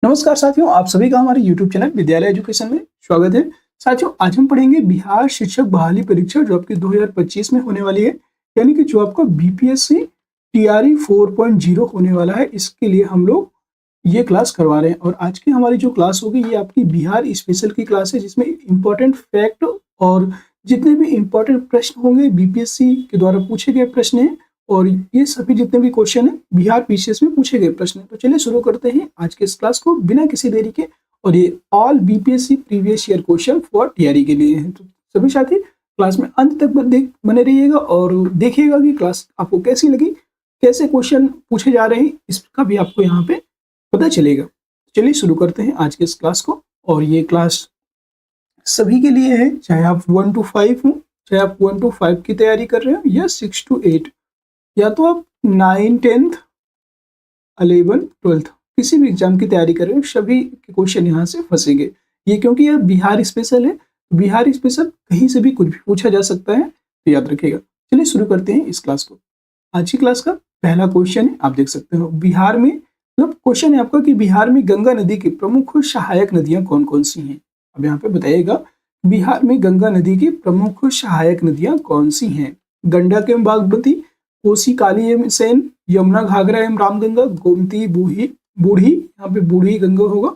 नमस्कार साथियों, आप सभी का हमारे YouTube चैनल विद्यालय एजुकेशन में स्वागत है। साथियों, आज हम पढ़ेंगे बिहार शिक्षक बहाली परीक्षा जो आपकी 2025 में होने वाली है, यानी कि जो आपका बीपीएससी टीआरई 4.0 होने वाला है। इसके लिए हम लोग ये क्लास करवा रहे हैं और आज की हमारी जो क्लास होगी ये आपकी बिहार स्पेशल की क्लास है, जिसमें इंपॉर्टेंट फैक्ट और जितने भी इंपॉर्टेंट प्रश्न होंगे बीपीएससी के द्वारा पूछे गए प्रश्न हैं और ये सभी जितने भी क्वेश्चन है बिहार पीसीएस में पूछे गए प्रश्न है। तो चलिए शुरू करते हैं आज के इस क्लास को बिना किसी देरी के। और ये all BPSC previous year question for TRE के लिए है। तो सभी साथी क्लास में अंत तक बने रहिएगा और देखिएगा कि क्लास आपको कैसी लगी, कैसे क्वेश्चन पूछे जा रहे हैं, इसका भी आपको यहाँ पे पता चलेगा। चलिए शुरू करते हैं आज के इस क्लास को। और ये क्लास सभी के लिए है, चाहे आप 1 to 5 हो, चाहे आप 1 to 5 की तैयारी कर रहे हो या 6 to 8, या तो आप 9, 10th, 11, 12th किसी भी एग्जाम की तैयारी कर रहे हो, सभी के क्वेश्चन यहाँ से फंसेंगे। ये क्योंकि यह बिहार स्पेशल है, बिहार स्पेशल कहीं से भी कुछ भी पूछा जा सकता है, तो याद रखिएगा। चलिए शुरू करते हैं इस क्लास को। आज की क्लास का पहला क्वेश्चन है, आप देख सकते हो बिहार में, मतलब क्वेश्चन है आपका कि बिहार में गंगा नदी की प्रमुख सहायक नदियां कौन कौन सी हैं। अब यहाँ पे बताइएगा बिहार में गंगा नदी की प्रमुख सहायक नदियां कौन सी हैं। गंडक एवं बागमती, कोसी काली एवं सेन, यमुना घाघरा एवं रामगंगा, गोमती बूढ़ी, यहाँ पे बूढ़ी गंगा होगा,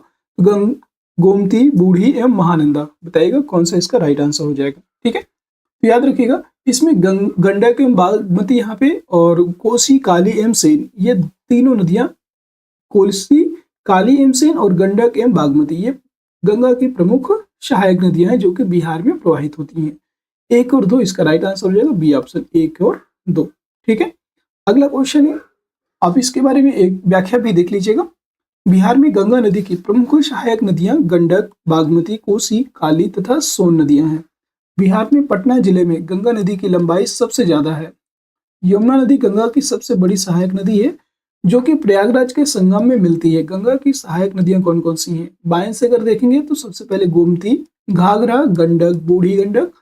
गोमती बूढ़ी एवं महानंदा। बताइएगा कौन सा इसका राइट आंसर हो जाएगा। ठीक है, तो याद रखिएगा इसमें गंडक एवं बागमती यहाँ पे और कोसी काली एवं सेन, ये तीनों नदियां, कोसी काली एवं सेन और गंडक एवं बागमती, ये गंगा की प्रमुख सहायक नदियां हैं जो कि बिहार में प्रवाहित होती हैं। 1 और 2 इसका राइट आंसर हो जाएगा, बी ऑप्शन 1 और 2। ठीक है, अगला क्वेश्चन है, आप इसके बारे में एक व्याख्या भी देख लीजिएगा। बिहार में गंगा नदी की प्रमुख सहायक नदियां गंडक, बागमती, कोसी, काली तथा सोन नदियां हैं। बिहार में पटना जिले में गंगा नदी की लंबाई सबसे ज्यादा है। यमुना नदी गंगा की सबसे बड़ी सहायक नदी है जो कि प्रयागराज के संगम में मिलती है। गंगा की सहायक नदियां कौन कौन सी हैं? बाएं से अगर देखेंगे तो सबसे पहले गोमती, घाघरा, गंडक, बूढ़ी गंडक,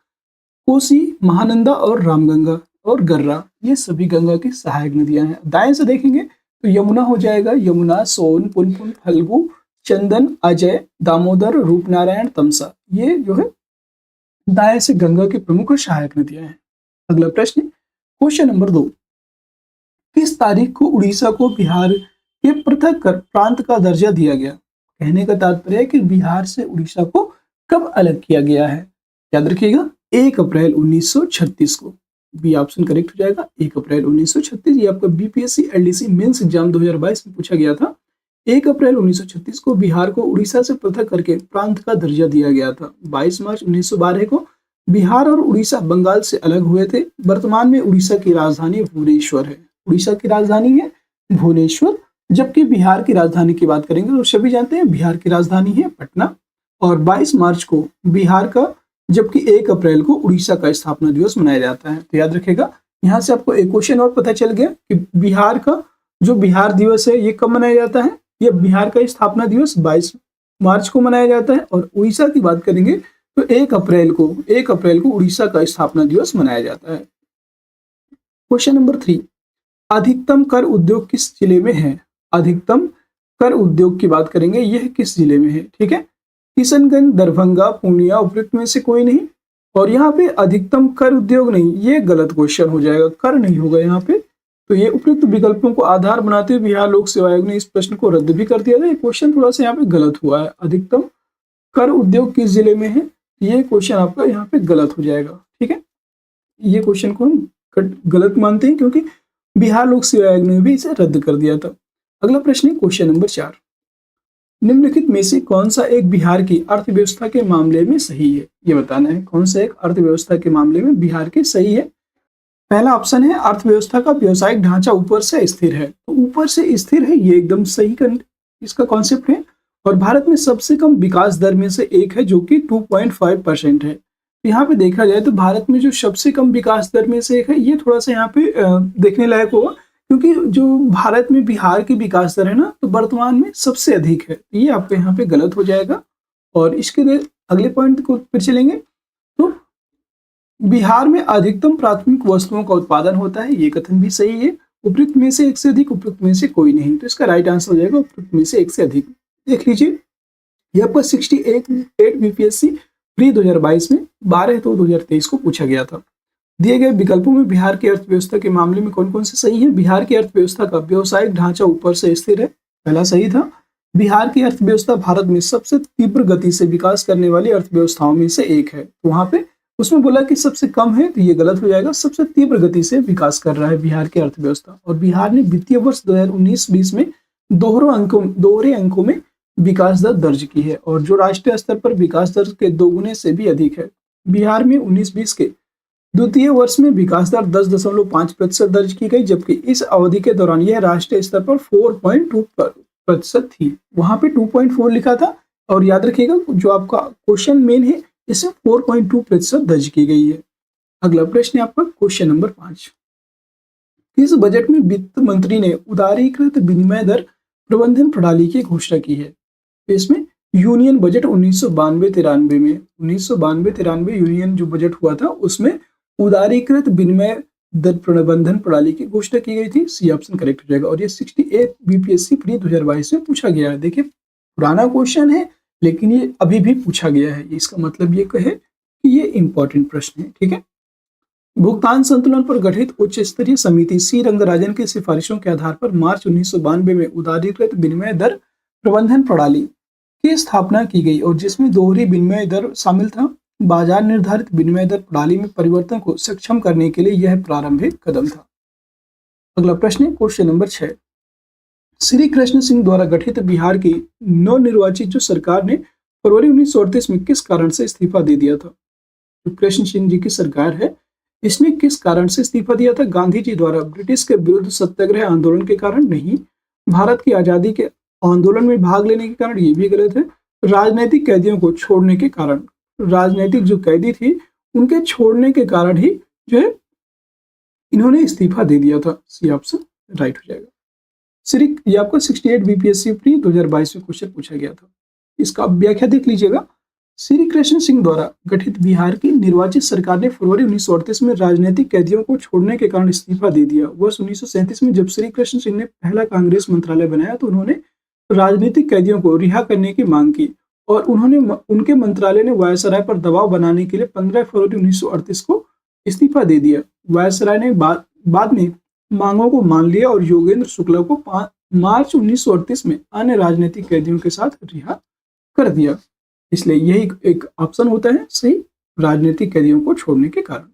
कोसी, महानंदा और रामगंगा और गर्रा, ये सभी गंगा की सहायक नदियां हैं। दाएं से देखेंगे तो यमुना हो जाएगा, यमुना, सोन, पुनपुन, फल्गु, चंदन, अजय, दामोदर, रूपनारायण, तमसा, ये जो है दाएं से गंगा की प्रमुख सहायक नदियां हैं। अगला प्रश्न, क्वेश्चन नंबर 2, किस तारीख को उड़ीसा को बिहार के पृथक कर प्रांत का दर्जा दिया गया? कहने का तात्पर्य है कि बिहार से उड़ीसा को कब अलग किया गया है। याद रखिएगा 1 अप्रैल 1936 को, बी ऑप्शन करेक्ट हो जाएगा। 1 अप्रैल 1936, ये आपका बीपीएससी एलडीसी मेंस एग्जाम 2022 में पूछा गया था। 1 अप्रैल 1936 को बिहार को उड़ीसा से पृथक करके प्रांत का दर्जा दिया गया था। 22 मार्च 1912 को बिहार और उड़ीसा बंगाल से अलग हुए थे। वर्तमान में उड़ीसा की राजधानी भुवनेश्वर है। उड़ीसा की राजधानी है भुवनेश्वर, जबकि बिहार की राजधानी की बात करेंगे तो सभी जानते हैं बिहार की राजधानी है पटना। और 22 मार्च को बिहार का, जबकि 1 अप्रैल को उड़ीसा का स्थापना दिवस मनाया जाता है। तो याद रखेगा, यहाँ से आपको एक क्वेश्चन और पता चल गया कि बिहार का जो बिहार दिवस है ये कब मनाया जाता है। ये बिहार का स्थापना दिवस 22 मार्च को मनाया जाता है। और उड़ीसा की बात करेंगे तो 1 अप्रैल को उड़ीसा का स्थापना दिवस मनाया जाता है। क्वेश्चन नंबर 3, अधिकतम कर उद्योग किस जिले में है? अधिकतम कर उद्योग की बात करेंगे, यह किस जिले में है? ठीक है, किशनगंज, दरभंगा, पूर्णिया, उपयुक्त में से कोई नहीं। और यहाँ पे अधिकतम कर उद्योग नहीं, ये गलत क्वेश्चन हो जाएगा, कर नहीं होगा यहाँ पे। तो ये उपयुक्त विकल्पों को आधार बनाते हुए बिहार लोक सेवा आयोग ने इस प्रश्न को रद्द भी कर दिया था। ये क्वेश्चन थोड़ा सा यहाँ पे गलत हुआ है। अधिकतम कर उद्योग किस जिले में है, ये क्वेश्चन आपका यहाँ पे गलत हो जाएगा। ठीक है, ये क्वेश्चन को हम गलत मानते हैं क्योंकि बिहार लोक सेवा आयोग ने भी इसे रद्द कर दिया था। अगला प्रश्न है क्वेश्चन नंबर 4, निम्नलिखित में से कौन सा एक बिहार की अर्थव्यवस्था के मामले में सही है? ये बताना है कौन सा एक अर्थव्यवस्था के मामले में बिहार की सही है। पहला ऑप्शन है अर्थव्यवस्था का व्यवसायिक ढांचा ऊपर से स्थिर है। तो ऊपर से स्थिर है, ये एकदम सही इसका कॉन्सेप्ट है। और भारत में सबसे कम विकास दर में से एक है जो कि 2.5% है। यहाँ पे देखा जाए तो भारत में जो सबसे कम विकास दर में से एक है, ये थोड़ा सा यहाँ पे देखने लायक होगा क्योंकि जो भारत में बिहार की विकास दर है ना, तो वर्तमान में सबसे अधिक है। ये आपके यहाँ पे गलत हो जाएगा। और इसके अगले पॉइंट को फिर चलेंगे तो बिहार में अधिकतम प्राथमिक वस्तुओं का उत्पादन होता है, ये कथन भी सही है। उपयुक्त में से एक से अधिक, उपयुक्त में से कोई नहीं। तो इसका राइट आंसर हो जाएगा उपयुक्त में से एक से अधिक। देख लीजिए, ये आपका 68 बीपीएससी प्री 2022 में 12/2/2023 को पूछा गया था। दिए गए विकल्पों में बिहार की अर्थव्यवस्था के मामले में कौन कौन से सही है? बिहार की अर्थव्यवस्था का व्यवसायिक ढांचा ऊपर से स्थिर है, पहला सही था। बिहार की अर्थव्यवस्था भारत में सबसे तीव्र गति से विकास करने वाली अर्थव्यवस्थाओं में से एक है, तो वहां पे उसमें बोला कि सबसे कम है, तो ये गलत हो जाएगा। सबसे तीव्र गति से विकास कर रहा है बिहार की अर्थव्यवस्था। और बिहार ने वित्तीय वर्ष 2019-20 में दोहरे अंकों में विकास दर दर्ज की है, और जो राष्ट्रीय स्तर पर विकास दर के दोगुने से भी अधिक है। बिहार में 19-20 के द्वितीय वर्ष में विकास दर 10.5% दर्ज की गई, जबकि इस अवधि के दौरान यह राष्ट्रीय स्तर पर 4.2% थी। वहां पे 2.4 लिखा था, और याद रखिएगा जो आपका क्वेश्चन मेन है इसमें 4.2% दर्ज की गई है। अगला प्रश्न है आपका क्वेश्चन नंबर 5। इस बजट में वित्त मंत्री ने उदारीकृत विनिमय दर प्रबंधन प्रणाली की घोषणा की है। इसमें यूनियन बजट 1992-93 यूनियन जो बजट हुआ था उसमें उदारीकृत विनिमय दर प्रबंधन प्रणाली की घोषणा की गई थी। सी ऑप्शन करेक्ट हो जाएगा। और ये 68 बीपीएससी प्री 2022 में पूछा गया है। देखिए पुराना क्वेश्चन है, लेकिन ये अभी भी पूछा गया है। इसका मतलब ये कहे कि ये इंपॉर्टेंट प्रश्न है। ठीक है। भुगतान संतुलन पर गठित उच्च स्तरीय समिति सी रंगराजन की सिफारिशों के आधार पर मार्च 1992 में उदारीकृत विनिमय दर प्रबंधन प्रणाली की स्थापना की गई, और जिसमें दोहरी विनिमय दर शामिल था। बाजार निर्धारित विनिमय दर प्रणाली में परिवर्तन को सक्षम करने के लिए यह प्रारंभिक कदम था। अगला प्रश्न है क्वेश्चन नंबर 6। श्री कृष्ण सिंह द्वारा गठित बिहार की नवनिर्वाचित जो सरकार ने फरवरी 1938 में किस कारण से इस्तीफा दे दिया था? तो कृष्ण सिंह जी की सरकार है, इसने किस कारण से इस्तीफा दिया था? गांधी जी द्वारा ब्रिटिश के विरुद्ध सत्याग्रह आंदोलन के कारण नहीं, भारत की आजादी के आंदोलन में भाग लेने के कारण, ये भी गलत है। राजनीतिक कैदियों को छोड़ने के कारण, राजनीतिक जो कैदी थी उनके छोड़ने के कारण ही जो है इन्होंने इस्तीफा दे दिया था। सी ऑप्शन राइट हो जाएगा। ये आपका 68 बीपीएससी प्री 2022 में क्वेश्चन पूछा गया था। इसका व्याख्या देख लीजिएगा। श्री कृष्ण सिंह द्वारा गठित बिहार की निर्वाचित सरकार ने फरवरी 1938 में राजनीतिक कैदियों को छोड़ने के कारण इस्तीफा दे दिया। वर्ष 1937 में जब श्री कृष्ण सिंह ने पहला कांग्रेस मंत्रालय बनाया तो उन्होंने राजनीतिक कैदियों को रिहा करने की मांग की, और उनके मंत्रालय ने वायसराय पर दबाव बनाने के लिए 15 फरवरी 1938 को इस्तीफा दे दिया। वायसराय ने बाद में मांगों को मान लिया और योगेंद्र शुक्ला को मार्च 1938 में अन्य राजनीतिक कैदियों के साथ रिहा कर दिया। इसलिए यही एक ऑप्शन होता है सही, राजनीतिक कैदियों को छोड़ने के कारण।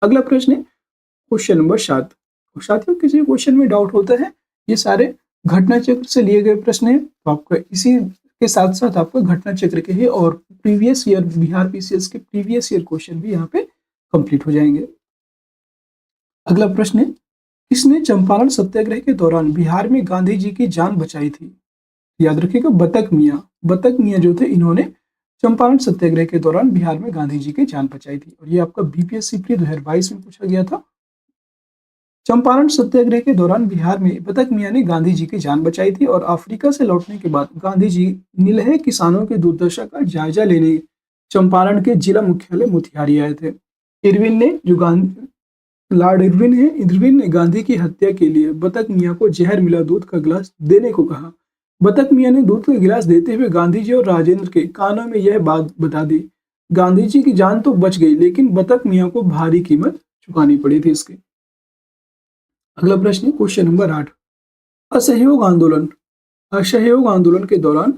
अगला प्रश्न है क्वेश्चन नंबर 7। साथियों किसी क्वेश्चन में डाउट होता है, ये सारे घटना चक्र से लिए गए प्रश्न है, तो आपका इसी के साथ साथ आपका घटना चक्र के ही और प्रीवियस ईयर बिहार पीसीएस के प्रीवियस ईयर क्वेश्चन भी यहाँ पे कंप्लीट हो जाएंगे। अगला प्रश्न है किसने चंपारण सत्याग्रह के दौरान बिहार में गांधी जी की जान बचाई थी? याद रखिएगा बतक मियाँ जो थे इन्होंने चंपारण सत्याग्रह के दौरान बिहार में गांधी जी की जान बचाई थी, और ये आपका बीपीएससी प्री 2022 में पूछा गया था। चंपारण सत्याग्रह के दौरान बिहार में बतक मियाँ ने गांधी जी की जान बचाई थी, और अफ्रीका से लौटने के बाद गांधी जी निलहे किसानों की दुर्दशा का जायजा लेने चंपारण के जिला मुख्यालय मोतिहारी आए थे। लॉर्ड इरविन ने गांधी की हत्या के लिए बतक मियाँ को जहर मिला दूध का गिलास देने को कहा। बतक मियाँ ने दूध का गिलास देते हुए गांधी जी और राजेंद्र के कानों में यह बात बता दी। गांधी जी की जान तो बच गई, लेकिन बतक मियाँ को भारी कीमत चुकानी पड़ी थी इसकी। अगला प्रश्न है क्वेश्चन नंबर 8। असहयोग आंदोलन के दौरान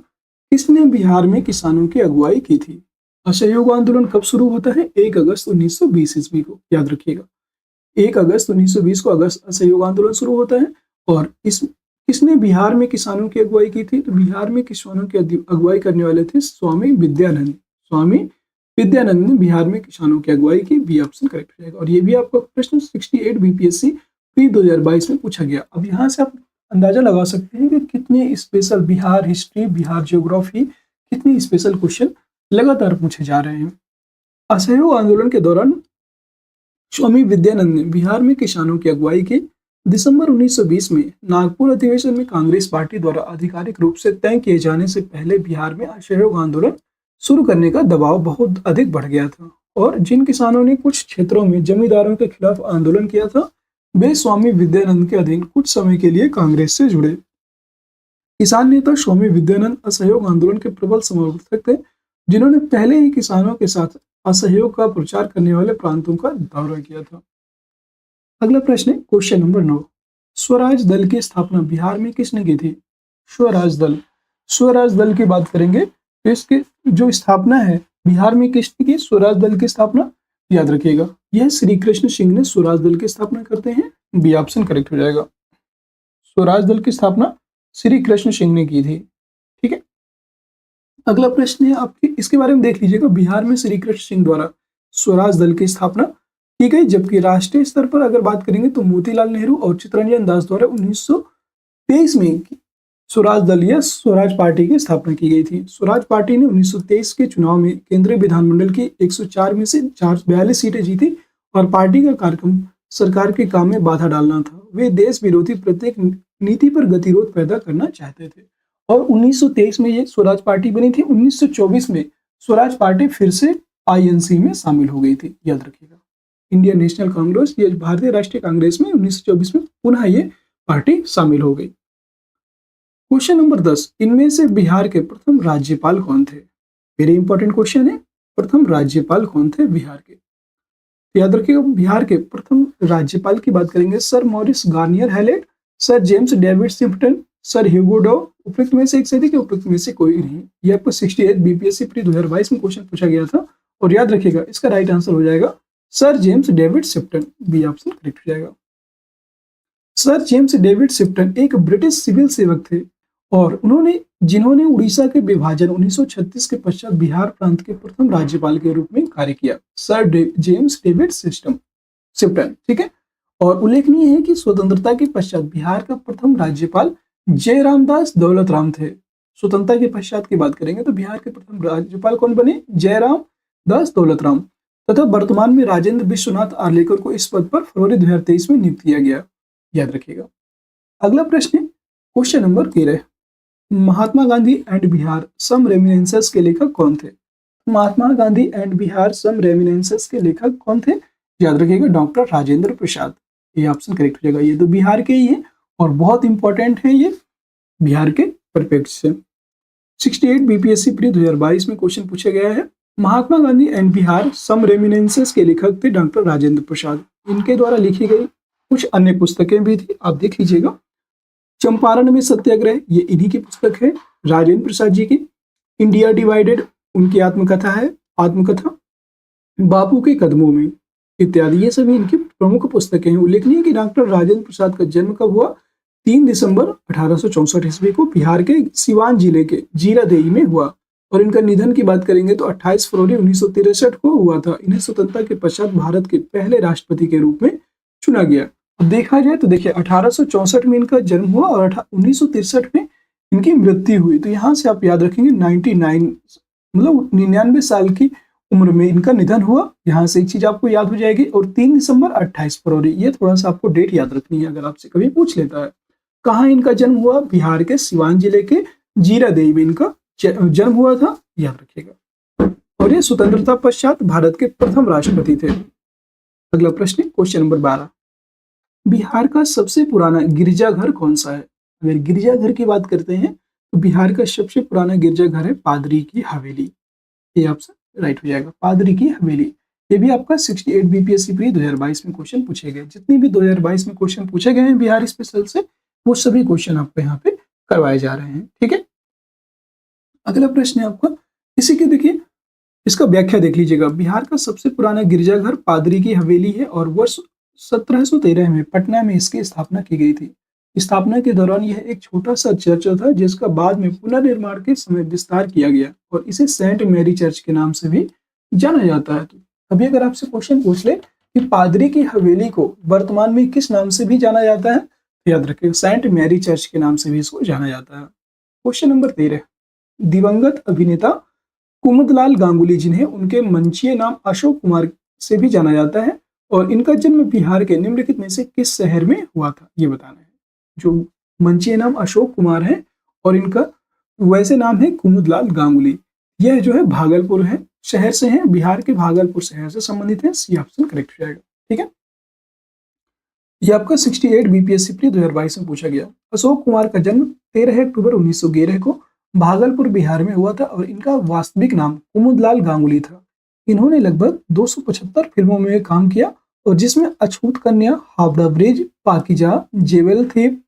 किसने बिहार में किसानों की अगुवाई की थी? असहयोग आंदोलन कब शुरू होता है? 1 अगस्त 1920 ईस्वी को, याद रखिएगा 1 अगस्त 1920 को असहयोग आंदोलन शुरू होता है। और किसने बिहार में किसानों की अगुवाई की थी? तो बिहार में किसानों की अगुवाई करने वाले थे स्वामी विद्यानंद ने बिहार में किसानों की अगुवाई की। बी ऑप्शन करेक्ट हो जाएगा। और ये भी आपका प्रश्न 68 बीपीएससी प्री 2022 में पूछा गया। अब यहाँ से आप अंदाजा लगा सकते हैं कि कितने special Bihar history, Bihar geography, कितने स्पेशल क्वेश्चन लगातार पूछे जा रहे हैं। असहयोग आंदोलन के दौरान स्वामी विद्यानंद ने बिहार में किसानों की अगुवाई की। दिसंबर 1920 में नागपुर अधिवेशन में कांग्रेस पार्टी द्वारा आधिकारिक रूप से तय किए जाने से पहले बिहार में असहयोग आंदोलन शुरू करने का दबाव बहुत अधिक बढ़ गया था, और जिन किसानों ने कुछ क्षेत्रों में जमींदारों के खिलाफ आंदोलन किया था वे स्वामी विद्यानंद के अधीन कुछ समय के लिए कांग्रेस से जुड़े। किसान नेता स्वामी विद्यानंद असहयोग आंदोलन के प्रबल समर्थक थे, जिन्होंने पहले ही किसानों के साथ असहयोग का प्रचार करने वाले प्रांतों का दौरा किया था। अगला प्रश्न है क्वेश्चन नंबर 9। स्वराज दल की स्थापना बिहार में किसने की थी? स्वराज दल, स्वराज दल की बात करेंगे तो इसकी जो स्थापना है बिहार में किसने की? स्वराज दल की स्थापना याद रखिएगा, यह श्री कृष्ण सिंह ने स्वराज दल की स्थापना करते हैं। बी ऑप्शन करेक्ट हो जाएगा। स्वराज दल की स्थापना श्री कृष्ण सिंह ने की थी। ठीक है, अगला प्रश्न है आपके, इसके बारे में देख लीजिएगा। बिहार में श्री कृष्ण सिंह द्वारा स्वराज दल की स्थापना की गई, जबकि राष्ट्रीय स्तर पर अगर बात करेंगे तो मोतीलाल नेहरू और चित्तरंजन दास द्वारा 1923 में स्वराज दल या स्वराज पार्टी की स्थापना की गई थी। स्वराज पार्टी ने 1923 के चुनाव में केंद्रीय विधानमंडल की 104 में से 42 सीटें जीती और पार्टी का कार्यक्रम सरकार के काम में बाधा डालना था। वे देश विरोधी प्रत्येक नीति पर गतिरोध पैदा करना चाहते थे और 1923 में ये स्वराज पार्टी बनी थी। 1924 में स्वराज पार्टी फिर से आईएनसी में शामिल हो गई थी, याद रखिएगा। इंडियन नेशनल कांग्रेस, ये भारतीय राष्ट्रीय कांग्रेस में 1924 में पुनः ये पार्टी शामिल हो गई। क्वेश्चन नंबर 10, इनमें से बिहार के प्रथम राज्यपाल कौन थे? वेरी इंपॉर्टेंट क्वेश्चन है, प्रथम राज्यपाल कौन थे बिहार के? याद रखिएगा, बिहार के प्रथम राज्यपाल की बात करेंगे sir Maurice Garnier Hallett, sir James David Sifton, sir Hugo Dow. उपयुक्त में से एक सही कि उपयुक्त में से कोई नहीं। ये आपको 68 बीपीएससी प्री 2022 में क्वेश्चन पूछा गया था और याद रखिएगा इसका राइट आंसर हो जाएगा sir James David Sifton. B option correct हो जाएगा। सर जेम्स डेविड सिम्पटन एक ब्रिटिश सिविल सेवक थे और जिन्होंने उड़ीसा के विभाजन 1936 के पश्चात बिहार प्रांत के प्रथम राज्यपाल के रूप में कार्य किया। सर जेम्स डेविड सिम्पटन, ठीक है। और उल्लेखनीय है कि स्वतंत्रता के पश्चात बिहार का प्रथम राज्यपाल जयराम दास दौलत राम थे। स्वतंत्रता के पश्चात की बात करेंगे तो बिहार के प्रथम राज्यपाल कौन बने? जयराम दास दौलत राम। तथा वर्तमान में राजेंद्र विश्वनाथ आर्लेकर को इस पद पर फरवरी 2023 में नियुक्त किया गया, याद रखिएगा। अगला प्रश्न है question number 13, Mahatma Gandhi and Bihar some reminiscences के लेखक कौन थे? Mahatma Gandhi and Bihar some reminiscences के लेखक कौन थे? याद रखिएगा डॉक्टर राजेंद्र प्रसाद। ये ऑप्शन करेक्ट हो जाएगा। ये तो बिहार के ही है और बहुत इंपॉर्टेंट है ये बिहार के परिप्रेक्ष्य से। 68 बीपीएससी प्री 2022 में क्वेश्चन पूछा गया है। महात्मा Gandhi and Bihar some reminiscences के लेखक थे डॉक्टर राजेंद्र प्रसाद। इनके द्वारा लिखी गई कुछ अन्य पुस्तकें भी थी, आप देख लीजिएगा। चंपारण में सत्याग्रह, ये इन्हीं की पुस्तक है, राजेंद्र प्रसाद जी की। इंडिया डिवाइडेड, उनकी आत्मकथा है, आत्मकथा। बापू के कदमों में इत्यादि, ये सभी इनकी प्रमुख पुस्तकें हैं। उल्लेखनीय कि डॉक्टर राजेंद्र प्रसाद का जन्म कब हुआ? 3 दिसंबर 1864 ईस्वी को बिहार के सिवान जिले के जीरादेई में हुआ और इनका निधन की बात करेंगे तो 28 फरवरी 1963 को हुआ था। इन्हें स्वतंत्रता के पश्चात भारत के पहले राष्ट्रपति के रूप में चुना गया। अब देखा जाए तो देखिए 1864 में इनका जन्म हुआ और 1963 में इनकी मृत्यु हुई। तो यहाँ से आप याद रखेंगे 99 मतलब 99 साल की उम्र में इनका निधन हुआ। यहाँ से एक चीज आपको याद हो जाएगी। और 3 दिसंबर 28 फरवरी, ये थोड़ा सा आपको डेट याद रखनी है अगर आपसे कभी पूछ लेता है। कहाँ इनका जन्म हुआ? बिहार के सिवान जिले के जीरादेई में इनका जन्म हुआ था, याद रखिएगा। और ये स्वतंत्रता पश्चात भारत के प्रथम राष्ट्रपति थे। अगला प्रश्न क्वेश्चन नंबर 12, बिहार का सबसे पुराना गिरजाघर कौन सा है? अगर गिरजाघर की बात करते हैं तो बिहार का सबसे पुराना गिरजाघर है पादरी की हवेली। ये ऑप्शन राइट हो जाएगा, पादरी की हवेली। ये भी आपका 68 बीपीएससी प्री 2022 में क्वेश्चन पूछे गए। जितने भी 2022 में क्वेश्चन पूछे गए हैं बिहार स्पेशल से, वो सभी क्वेश्चन आपको यहाँ पे करवाए जा रहे हैं, ठीक है। अगला प्रश्न है आपका, इसी के देखिए इसका व्याख्या देख लीजिएगा। बिहार का सबसे पुराना गिरजाघर पादरी की हवेली है और वर्ष 1713 में पटना में इसकी स्थापना की गई थी। स्थापना के दौरान यह एक छोटा सा चर्च था जिसका बाद में पुनर्निर्माण के समय विस्तार किया गया और इसे सेंट मैरी चर्च के नाम से भी जाना जाता है। तो अभी अगर आपसे क्वेश्चन पूछ ले कि पादरी की हवेली को वर्तमान में किस नाम से भी जाना जाता है, तो याद रखिए सेंट मैरी चर्च के नाम से भी इसको जाना जाता है। क्वेश्चन नंबर 13, दिवंगत अभिनेता कुमुदलाल गांगुली, जिन्हें उनके मंचीय नाम अशोक कुमार से भी जाना जाता है, और इनका जन्म बिहार के निम्नलिखित में से किस शहर में हुआ था, ये बताना है। जो मंचीय नाम अशोक कुमार है और इनका वैसे नाम है कुमुदलाल गांगुली। यह जो है भागलपुर है शहर से है, बिहार के भागलपुर शहर से संबंधित है। सी ऑप्शन करेक्ट हो जाएगा, ठीक है। यह आपका 68 बीपीएससी प्री 2022 में पूछा गया। अशोक कुमार का जन्म 13 अक्टूबर 1911 को भागलपुर बिहार में हुआ था और इनका वास्तविक नाम कुमुदलाल गांगुली था। इन्होंने लगभग 275 फिल्मों में काम किया और जिसमें अछूत कन्या, हावड़ा ब्रिज, पाकीजा, जेवेल थीप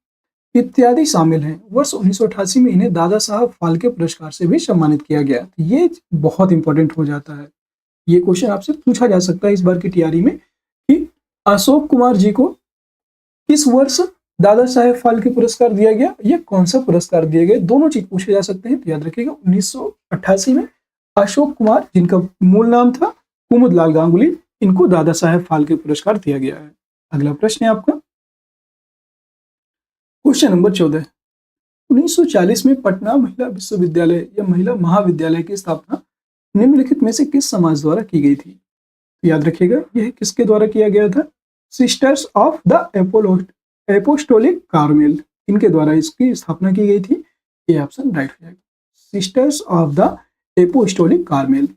इत्यादि शामिल हैं। वर्ष 1988 में इन्हें दादा साहब फाल्के पुरस्कार से भी सम्मानित किया गया। तो ये बहुत इंपॉर्टेंट हो जाता है। ये क्वेश्चन आपसे पूछा जा सकता है इस बार की टीआरई में कि अशोक कुमार जी को किस वर्ष दादा साहेब फाल्के पुरस्कार दिया गया, ये कौन सा पुरस्कार दिए गए, दोनों चीज पूछे जा सकते हैं। तो याद रखिएगा 1988 में अशोक कुमार, जिनका मूल नाम था कुमुदलाल गांगुली, इनको दादा साहेब फाल्के पुरस्कार दिया गया है। अगला प्रश्न है आपका क्वेश्चन नंबर 14। 1940 में पटना महिला विश्वविद्यालय या महिला महाविद्यालय की स्थापना निम्नलिखित में से किस समाज द्वारा की गई थी? याद रखिएगा यह किसके द्वारा किया गया था? Sisters of the apostolic Carmel, इनके द्वारा इसकी स्थापना की गई थी। ये ऑप्शन राइट हो जाएगा, sisters of the apostolic Carmel.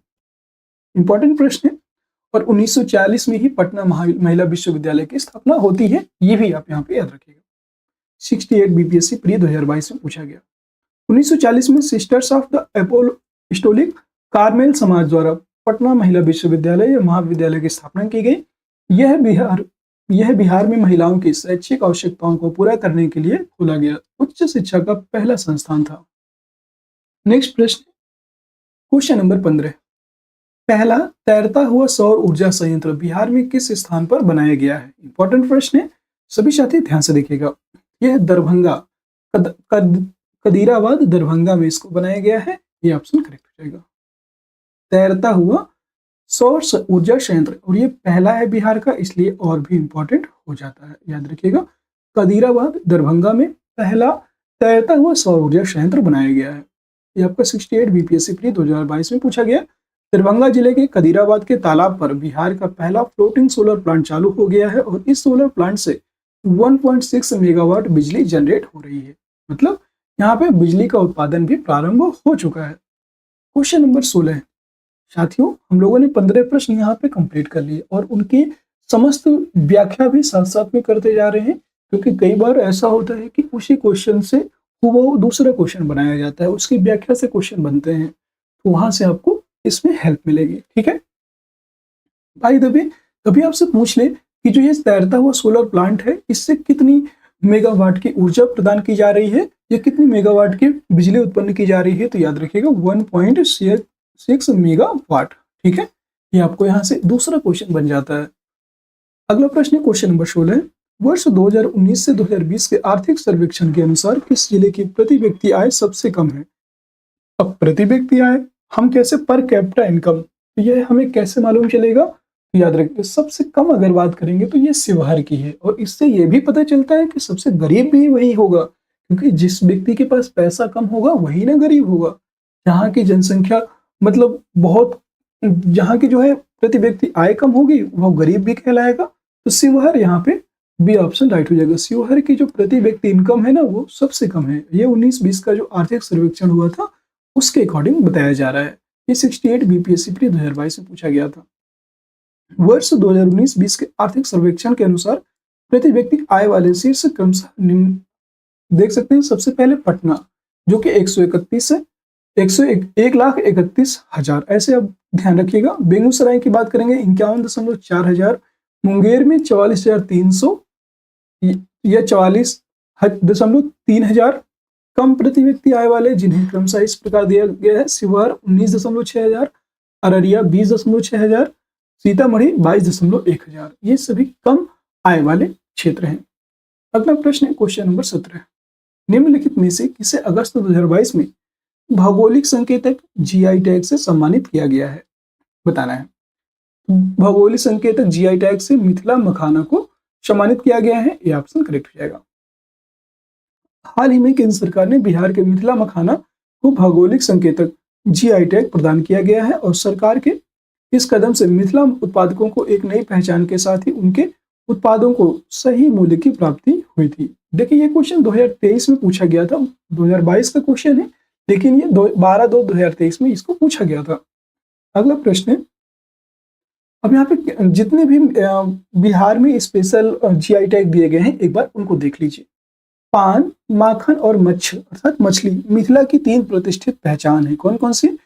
Important प्रश्न है। और 1940 में ही पटना महिला विश्वविद्यालय की स्थापना होती है, ये भी आप यहाँ पे याद रखिएगा। 68 बीपीएससी प्री 2022 में पूछा गया। 1940 में sisters of the apostolic Carmel समाज द्वारा पटना महिला विश्वविद्यालय या महाविद्यालय की स्थापना की गई। यह बिहार में महिलाओं की शैक्षिक आवश्यकताओं को पूरा करने के लिए खोला गया उच्च शिक्षा का पहला संस्थान था। नेक्स्ट प्रश्न, क्वेश्चन नंबर 15। पहला तैरता हुआ सौर ऊर्जा संयंत्र बिहार में किस स्थान पर बनाया गया है? इंपॉर्टेंट प्रश्न है, सभी साथी ध्यान से देखिएगा। यह दरभंगा, कदीराबाद दरभंगा में इसको बनाया गया है। ये ऑप्शन करेक्ट हो जाएगा, तैरता हुआ सौर ऊर्जा संयंत्र, और ये पहला है बिहार का, इसलिए और भी इंपॉर्टेंट हो जाता है। याद रखिएगा कदीराबाद दरभंगा में पहला तैरता हुआ सौर ऊर्जा संयंत्र बनाया गया है। ये आपका 68 बीपीएससी प्री 2022 में पूछा गया। दरभंगा जिले के कदीराबाद के तालाब पर बिहार का पहला फ्लोटिंग सोलर प्लांट चालू हो गया है और इस सोलर प्लांट से 1.6 मेगावाट बिजली जनरेट हो रही है। मतलब यहाँ पे बिजली का उत्पादन भी प्रारंभ हो चुका है। Question number 16। साथियों, हम लोगों ने 15 प्रश्न यहाँ पे कंप्लीट कर लिए और उनकी समस्त व्याख्या भी साथ साथ में करते जा रहे हैं, क्योंकि कई बार ऐसा होता है कि उसी क्वेश्चन से वो दूसरा क्वेश्चन बनाया जाता है, उसकी व्याख्या से क्वेश्चन बनते हैं, तो वहां से आपको इसमें हेल्प मिलेगी। ठीक है भाई, कभी आपसे पूछ ले कि जो ये तैरता हुआ सोलर प्लांट है, इससे कितनी मेगावाट की ऊर्जा प्रदान की जा रही है या कितनी मेगावाट की बिजली उत्पन्न की जा रही है, तो याद रखिएगा 1.6 मेगावाट। ठीक है, ये आपको यहाँ से दूसरा क्वेश्चन बन जाता है। अगला प्रश्न है क्वेश्चन नंबर 16। वर्ष 2019 से 2020 के आर्थिक सर्वेक्षण के अनुसार किस जिले की प्रति व्यक्ति आय सबसे कम है? अब प्रति व्यक्ति आय हम कैसे, पर कैपिटा इनकम, तो यह हमें कैसे मालूम चलेगा? तो याद रखिए सबसे कम अगर बात करेंगे तो ये शिवहर की है, और इससे यह भी पता चलता है कि सबसे गरीब भी वही होगा, क्योंकि जिस व्यक्ति के पास पैसा कम होगा वही ना गरीब होगा। जहाँ की जनसंख्या मतलब बहुत, जहाँ की जो है प्रति व्यक्ति आय कम होगी वह गरीब भी कहलाएगा। तो शिवहर यहाँ पे बी ऑप्शन राइट हो जाएगा। शिवहर की जो प्रति व्यक्ति इनकम है ना वो सबसे कम है। ये 19-20 का जो आर्थिक सर्वेक्षण हुआ था उसके अकॉर्डिंग बताया जा रहा है। ये 68 बीपीएससी प्री 2022 में पूछा गया था। वर्ष 2019-20 के आर्थिक सर्वेक्षण के अनुसार प्रति व्यक्ति आय वाले शीर्ष क्रमशः निम्न देख सकते हैं। सबसे पहले पटना जो कि 131 है, 1,31,00,000 ऐसे अब ध्यान रखिएगा। बेगूसराय की बात करेंगे 51.4 हजार, मुंगेर में 44,300 या 44.3 हजार कम प्रति व्यक्ति आय वाले, जिन्हें क्रमशः इस प्रकार दिया गया है। शिवहर 19.6 हजार, अररिया 20.6 हजार, सीतामढ़ी 22.1 हजार। ये सभी कम आय वाले क्षेत्र हैं। अगला प्रश्न है क्वेश्चन नंबर 17। निम्नलिखित में से किसे अगस्त 2022 में भौगोलिक संकेतक जीआई टैग से सम्मानित किया गया है? बताना है। भौगोलिक संकेतक जीआई टैग से मिथिला मखाना को सम्मानित किया गया है। यह ऑप्शन करेक्ट हो जाएगा। हाल ही में केंद्र सरकार ने बिहार के मिथिला मखाना को भौगोलिक संकेतक जीआई टैग प्रदान किया गया है और सरकार के इस कदम से मिथिला उत्पादकों को एक नई पहचान के साथ ही उनके उत्पादों को सही मूल्य की प्राप्ति हुई थी। देखिए ये क्वेश्चन 2023 में पूछा गया था, 2022 का क्वेश्चन है, लेकिन ये 12/2/2023 में इसको पूछा गया था। अगला प्रश्न है, अब यहाँ पे जितने भी बिहार में स्पेशल जीआई टैग दिए गए हैं एक बार उनको देख लीजिए। पान, माखन और मच्छ अर्थात मछली मिथिला की 3 प्रतिष्ठित पहचान है। कौन कौन सी?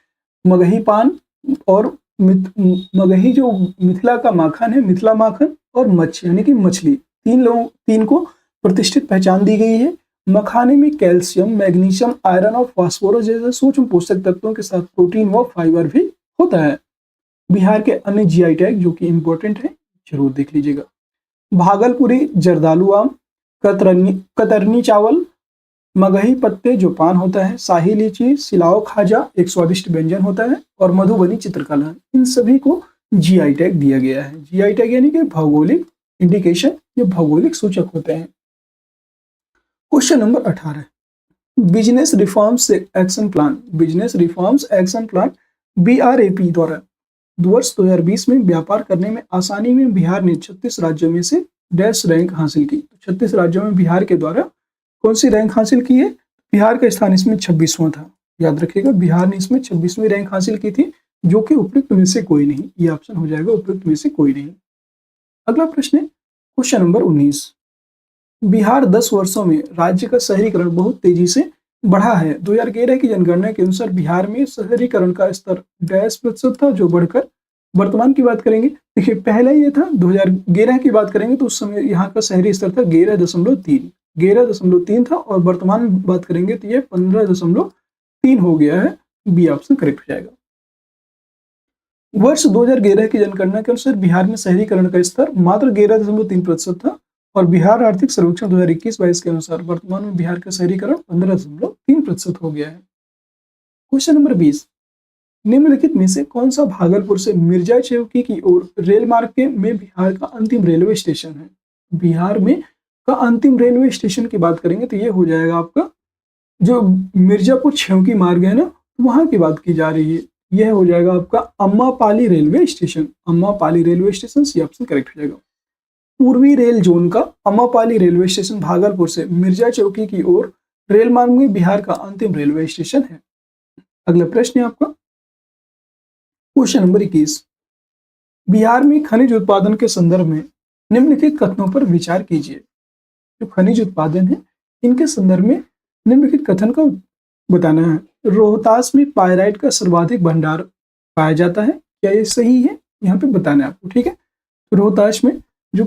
मगही पान और मगही जो मिथिला का माखन है, मिथिला माखन, और मच्छ यानी कि मछली, 3 को प्रतिष्ठित पहचान दी गई है। मखाने में कैल्शियम, मैग्नीशियम, आयरन और फास्फोरस जैसे सूक्ष्म पोषक तत्वों के साथ प्रोटीन व फाइबर भी होता है। बिहार के अन्य जीआई टैग जो कि इंपॉर्टेंट है, जरूर देख लीजिएगा। भागलपुरी जर्दालू आम, कतरनी चावल, मगही पत्ते जो पान होता है, शाही लीची, सिलाओ खाजा एक स्वादिष्ट व्यंजन होता है, और मधुबनी चित्रकला, इन सभी को जीआई टैग दिया गया है। जीआई टैग यानी कि भौगोलिक इंडिकेशन, ये भौगोलिक सूचक होते हैं। Question number 18, business reforms action plan, business reforms action plan BRAP द्वारा वर्ष 2020 में व्यापार करने में आसानी में बिहार ने 36 राज्यों में से डैश रैंक हासिल की। 36 राज्यों में बिहार के द्वारा कौन सी रैंक हासिल की है? बिहार का स्थान इसमें 26वां था। याद रखिएगा, बिहार ने इसमें 26वीं रैंक हासिल की थी, जो कि उपयुक्त में से कोई नहीं। ये ऑप्शन हो जाएगा उपयुक्त में से कोई नहीं। अगला प्रश्न है क्वेश्चन नंबर 19, बिहार 10 वर्षों में राज्य का शहरीकरण बहुत तेजी से बढ़ा है। 2011 की जनगणना के अनुसार बिहार में शहरीकरण का स्तर डैश प्रतिशत था, जो बढ़कर वर्तमान की बात करेंगे, देखिए पहले ये था 2011 की बात करेंगे तो उस समय यहाँ का शहरी स्तर था 11.3 था, और वर्तमान बात करेंगे तो ये 15.3 हो गया है। बी ऑप्शन करेक्ट हो जाएगा। वर्ष 2011 की जनगणना के अनुसार बिहार में शहरीकरण का स्तर मात्र 11.3% था, और बिहार आर्थिक सर्वेक्षण 2021-22 के अनुसार वर्तमान में बिहार का शहरीकरण 15.3% हो गया है। क्वेश्चन नंबर 20, निम्नलिखित में से कौन सा भागलपुर से मिर्जा चौकी की ओर रेल मार्ग में बिहार का अंतिम रेलवे स्टेशन है? बिहार में का अंतिम रेलवे स्टेशन की बात करेंगे तो ये हो जाएगा आपका जो मिर्जापुर छेवकी मार्ग है ना, वहां की बात की जा रही है। यह हो जाएगा आपका Ammapali railway station. Ammapali railway station C option correct हो जाएगा। पूर्वी रेल जोन का अम्मापाली रेलवे स्टेशन भागलपुर से मिर्जा चौकी की ओर रेल मार्ग में बिहार का अंतिम रेलवे स्टेशन है। अगला प्रश्न है आपका क्वेश्चन नंबर 21, बिहार में खनिज उत्पादन के संदर्भ में निम्नलिखित कथनों पर विचार कीजिए। जो खनिज उत्पादन है इनके संदर्भ में निम्नलिखित कथन को बताना है। रोहतास में पायराइट का सर्वाधिक भंडार पाया जाता है, क्या ये सही है? यहाँ पे बताना है आपको, ठीक है। रोहतास में जो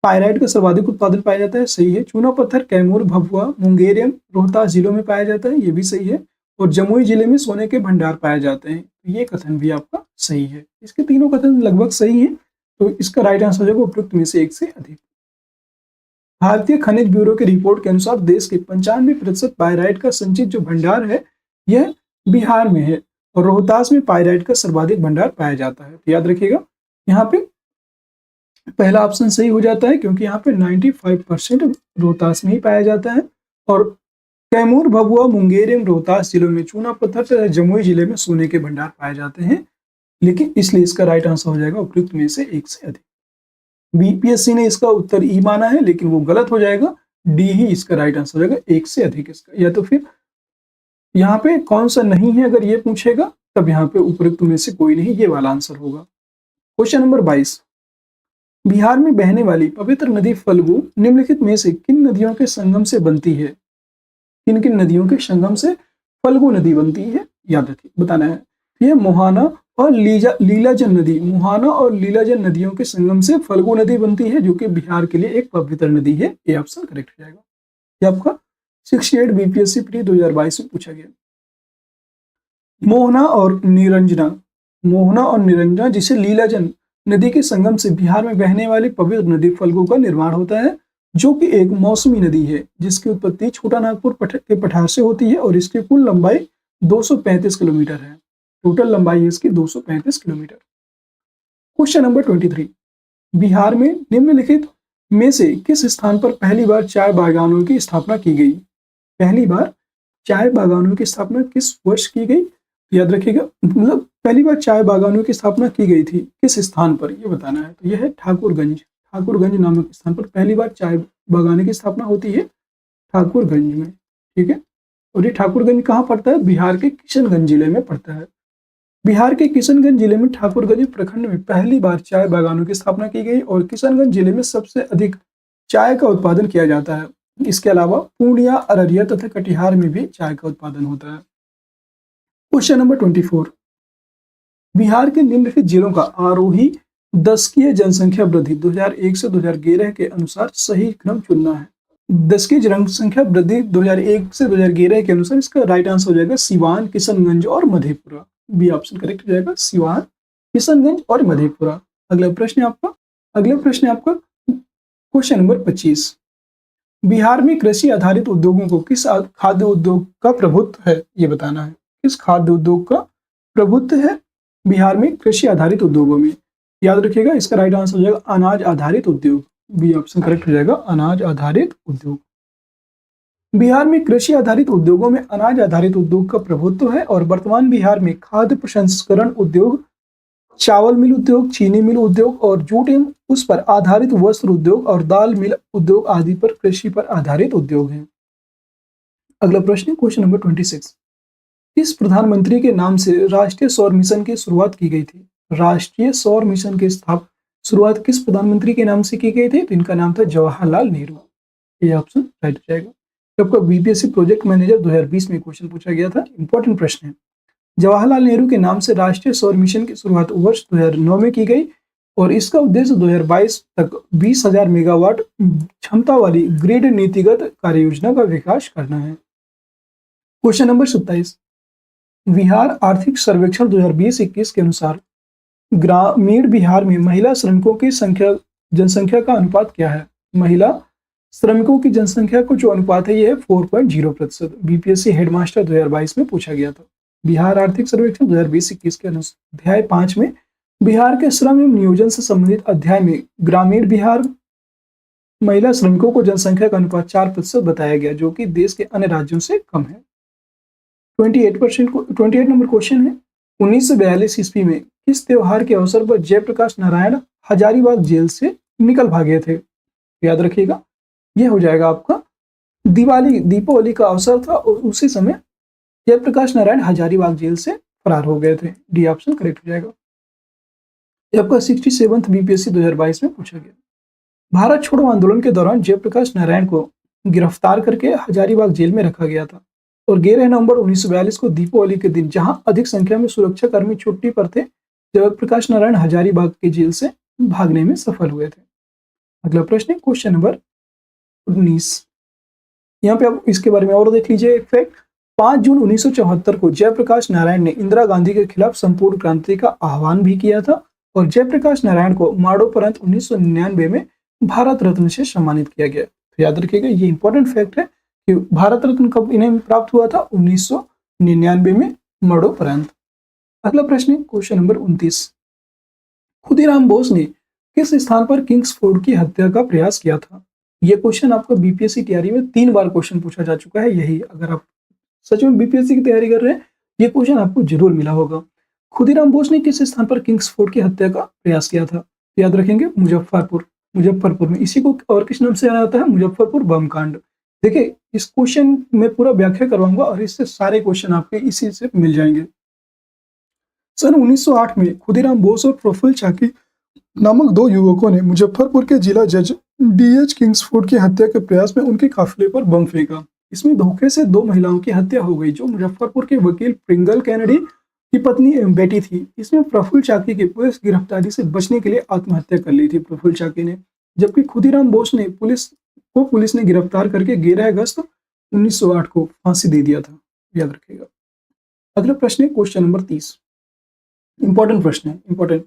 पायराइट का सर्वाधिक उत्पादन पाया जाता है, सही है। चूना पत्थर कैमूर, भभुआ, मुंगेरियम रोहतास जिलों में पाया जाता है, ये भी सही है। और जमुई जिले में सोने के भंडार पाए जाते हैं, ये कथन भी आपका सही है। इसके तीनों कथन लगभग सही हैं, तो इसका राइट आंसर हो जाएगा उपयुक्त में से एक से अधिक। भारतीय खनिज ब्यूरो की रिपोर्ट के अनुसार देश के 95% पायराइट का संचित जो भंडार है यह बिहार में है, और रोहतास में पायराइट का सर्वाधिक भंडार पाया जाता है। तो याद रखिएगा, यहाँ पे पहला ऑप्शन सही हो जाता है, क्योंकि यहाँ पे 95% रोहतास में ही पाया जाता है, और कैमूर, भभुआ, मुंगेरियम रोहतास जिलों में चूना पत्थर तथा जमुई जिले में सोने के भंडार पाए जाते हैं। लेकिन इसलिए इसका राइट आंसर हो जाएगा उपयुक्त में से एक से अधिक। बीपीएससी ने इसका उत्तर ई माना है, लेकिन वो गलत हो जाएगा। डी ही इसका राइट आंसर हो जाएगा, एक से अधिक इसका। या तो फिर यहाँ पे कौन सा नहीं है अगर ये पूछेगा, तब यहाँ पे उपयुक्त में से कोई नहीं, ये वाला आंसर होगा। क्वेश्चन नंबर 22, बिहार में बहने वाली पवित्र नदी फल्गु निम्नलिखित में से किन नदियों के संगम से बनती है? किन किन नदियों के संगम से फल्गु नदी बनती है? याद रखिए, बताना है। ये मोहाना और लीलाजन नदी, मोहाना और लीलाजन नदियों के संगम से फल्गु नदी बनती है, जो कि बिहार के लिए एक पवित्र नदी है। ये ऑप्शन करेक्ट हो जाएगा। ये आपका 68 बीपीएससी प्री 2022 में पूछा गया। मोहना और निरंजना जिसे लीलाजन नदी के संगम से बिहार में बहने वाली पवित्र नदी फल्गु का निर्माण होता है, जो कि एक मौसमी नदी है जिसकी उत्पत्ति छोटा नागपुर के पठार से होती है, और इसकी कुल लंबाई 235 किलोमीटर है। टोटल लंबाई है इसकी 235 किलोमीटर। क्वेश्चन नंबर 23, बिहार में निम्नलिखित में से किस स्थान पर पहली बार चाय बागानों की स्थापना की गई? पहली बार चाय बागानों की स्थापना किस वर्ष की गई? याद रखिएगा, मतलब पहली बार चाय बागानों की स्थापना की गई थी किस स्थान पर, ये बताना है। तो यह है ठाकुरगंज नामक स्थान पर पहली बार चाय बागाने की स्थापना होती है, ठाकुरगंज में, ठीक है। और ये ठाकुरगंज कहाँ पड़ता है? बिहार के किशनगंज जिले में पड़ता है। बिहार के किशनगंज जिले में ठाकुरगंज प्रखंड में पहली बार चाय बागानों की स्थापना की गई, और किशनगंज जिले में सबसे अधिक चाय का उत्पादन किया जाता है। इसके अलावा पूर्णिया, अररिया तथा कटिहार में भी चाय का उत्पादन होता है। क्वेश्चन नंबर 24, बिहार के निम्नलिखित जिलों का आरोही दशकीय जनसंख्या वृद्धि 2001 से 2011 के अनुसार सही क्रम चुनना है। दशकीय जनसंख्या वृद्धि 2001 से 2011 के अनुसार इसका राइट आंसर हो जाएगा सिवान, किशनगंज और मधेपुरा। बी ऑप्शन करेक्ट हो जाएगा, सिवान, किशनगंज और मधेपुरा। अगला प्रश्न है आपका क्वेश्चन नंबर 25, बिहार में कृषि आधारित उद्योगों को किस खाद्य उद्योग का प्रभुत्व है, ये बताना है। किस खाद्य उद्योग का प्रभुत्व है बिहार में कृषि आधारित उद्योगों में? याद रखिएगा, इसका राइट आंसर हो जाएगा अनाज आधारित उद्योग। बी ऑप्शन करेक्ट हो जाएगा, अनाज आधारित उद्योग। बिहार में कृषि आधारित उद्योगों में अनाज आधारित उद्योग का प्रभुत्व है और वर्तमान बिहार में खाद्य प्रसंस्करण उद्योग, चावल मिल उद्योग, चीनी मिल उद्योग और जूट एवं उस पर आधारित वस्त्र उद्योग और दाल मिल उद्योग आदि पर कृषि पर आधारित उद्योग हैं। अगला प्रश्न क्वेश्चन नंबर 26, किस प्रधानमंत्री के नाम से राष्ट्रीय सौर मिशन की शुरुआत की गई थी? राष्ट्रीय सौर मिशन की शुरुआत किस प्रधानमंत्री के नाम से की गई थी? तो इनका नाम था जवाहरलाल नेहरू। ये ऑप्शन राइट हो जाएगा। आपका बीपीएससी प्रोजेक्ट मैनेजर 2020 में क्वेश्चन पूछा गया था, इंपॉर्टेंट प्रश्न है। जवाहरलाल नेहरू के नाम से राष्ट्रीय सौर मिशन की शुरुआत वर्ष 2009 में की गई और इसका उद्देश्य 2022 तक 20,000 मेगावाट क्षमता वाली ग्रिड नीतिगत कार्य योजना का विकास करना है। क्वेश्चन नंबर 27, बिहार आर्थिक सर्वेक्षण 2020-21 के अनुसार ग्रामीण बिहार में महिला श्रमिकों की जनसंख्या का अनुपात क्या है? महिला श्रमिकों की जनसंख्या को जो अनुपात है यह 4.0%। बीपीएससी हेडमास्टर 2022 में पूछा गया था। बिहार आर्थिक सर्वेक्षण 2020-21 के अनुसार अध्याय 5 में बिहार के श्रम एवं नियोजन से संबंधित अध्याय में ग्रामीण बिहार महिला श्रमिकों को जनसंख्या का अनुपात 4% बताया गया, जो कि देश के अन्य राज्यों से कम है। 28 नंबर क्वेश्चन है, 1942 ईस्वी में किस त्योहार के अवसर पर जयप्रकाश नारायण हजारीबाग जेल से निकल भागे थे? याद रखिएगा, यह हो जाएगा आपका दीपावली का अवसर था और उसी समय जयप्रकाश नारायण हजारीबाग जेल से फरार हो गए थे। डी ऑप्शन करेक्ट हो जाएगा। यह आपका 67th बीपीएससी 2022 में पूछा गया। भारत छोड़ो आंदोलन के दौरान जयप्रकाश नारायण को गिरफ्तार करके हजारीबाग जेल में रखा गया था और 11 नवंबर 1942 को दीपावली के दिन जहां अधिक संख्या में सुरक्षा कर्मी छुट्टी पर थे, जयप्रकाश नारायण हजारीबाग के जेल से भागने में सफल हुए थे। अगला प्रश्न है क्वेश्चन नंबर 19। यहाँ पे आप इसके बारे में और देख लीजिए एक फैक्ट। 5 जून 1974 को जयप्रकाश नारायण ने इंदिरा गांधी के खिलाफ संपूर्ण क्रांति का आह्वान भी किया था और जयप्रकाश नारायण को मरणोपरांत 1999 में भारत रत्न से सम्मानित किया गया। तो याद रखिएगा, ये इंपॉर्टेंट फैक्ट है कि भारत रत्न कब इन्हें प्राप्त हुआ था? 1999 में मरणोपरांत। अगला प्रश्न है क्वेश्चन नंबर 29। खुदीराम बोस ने किस स्थान पर किंग्सफोर्ड की हत्या का प्रयास किया था? ये क्वेश्चन आपको बीपीएससी तैयारी में 3 बार क्वेश्चन पूछा जा चुका है। यही अगर आप सच में बीपीएससी की तैयारी कर रहे हैं, ये क्वेश्चन आपको जरूर मिला होगा। खुदीराम बोस ने किस स्थान पर किंग्सफोर्ड की हत्या का प्रयास किया था? याद रखेंगे, मुजफ्फरपुर में। इसी को और किस नाम से जाना जाता है? मुजफ्फरपुर बम कांड। देखिए, इस क्वेश्चन में पूरा व्याख्या करवाऊंगा और इससे सारे क्वेश्चन आपके इसी से मिल जाएंगे। सन 1908 में खुदीराम बोस और प्रफुल्ल चाकी नामक 2 युवकों ने मुजफ्फरपुर के जिला जज डीएच किंग्सफोर्ड की हत्या के प्रयास में उनके काफिले पर बम फेंका। इसमें धोखे से 2 महिलाओं की हत्या हो गई, जो मुजफ्फरपुर के वकील प्रिंगल कैनेडी की पत्नी एवं बेटी थी। इसमें प्रफुल्ल चाकी की पुलिस गिरफ्तारी से बचने के लिए आत्महत्या कर ली थी प्रफुल्ल चाकी ने, जबकि खुदीराम बोस ने पुलिस ने गिरफ्तार करके 11 अगस्त 1908 को फांसी दे दिया था। याद रखिएगा। अगला प्रश्न है क्वेश्चन नंबर 30। इंपॉर्टेंट प्रश्न है, इंपॉर्टेंट।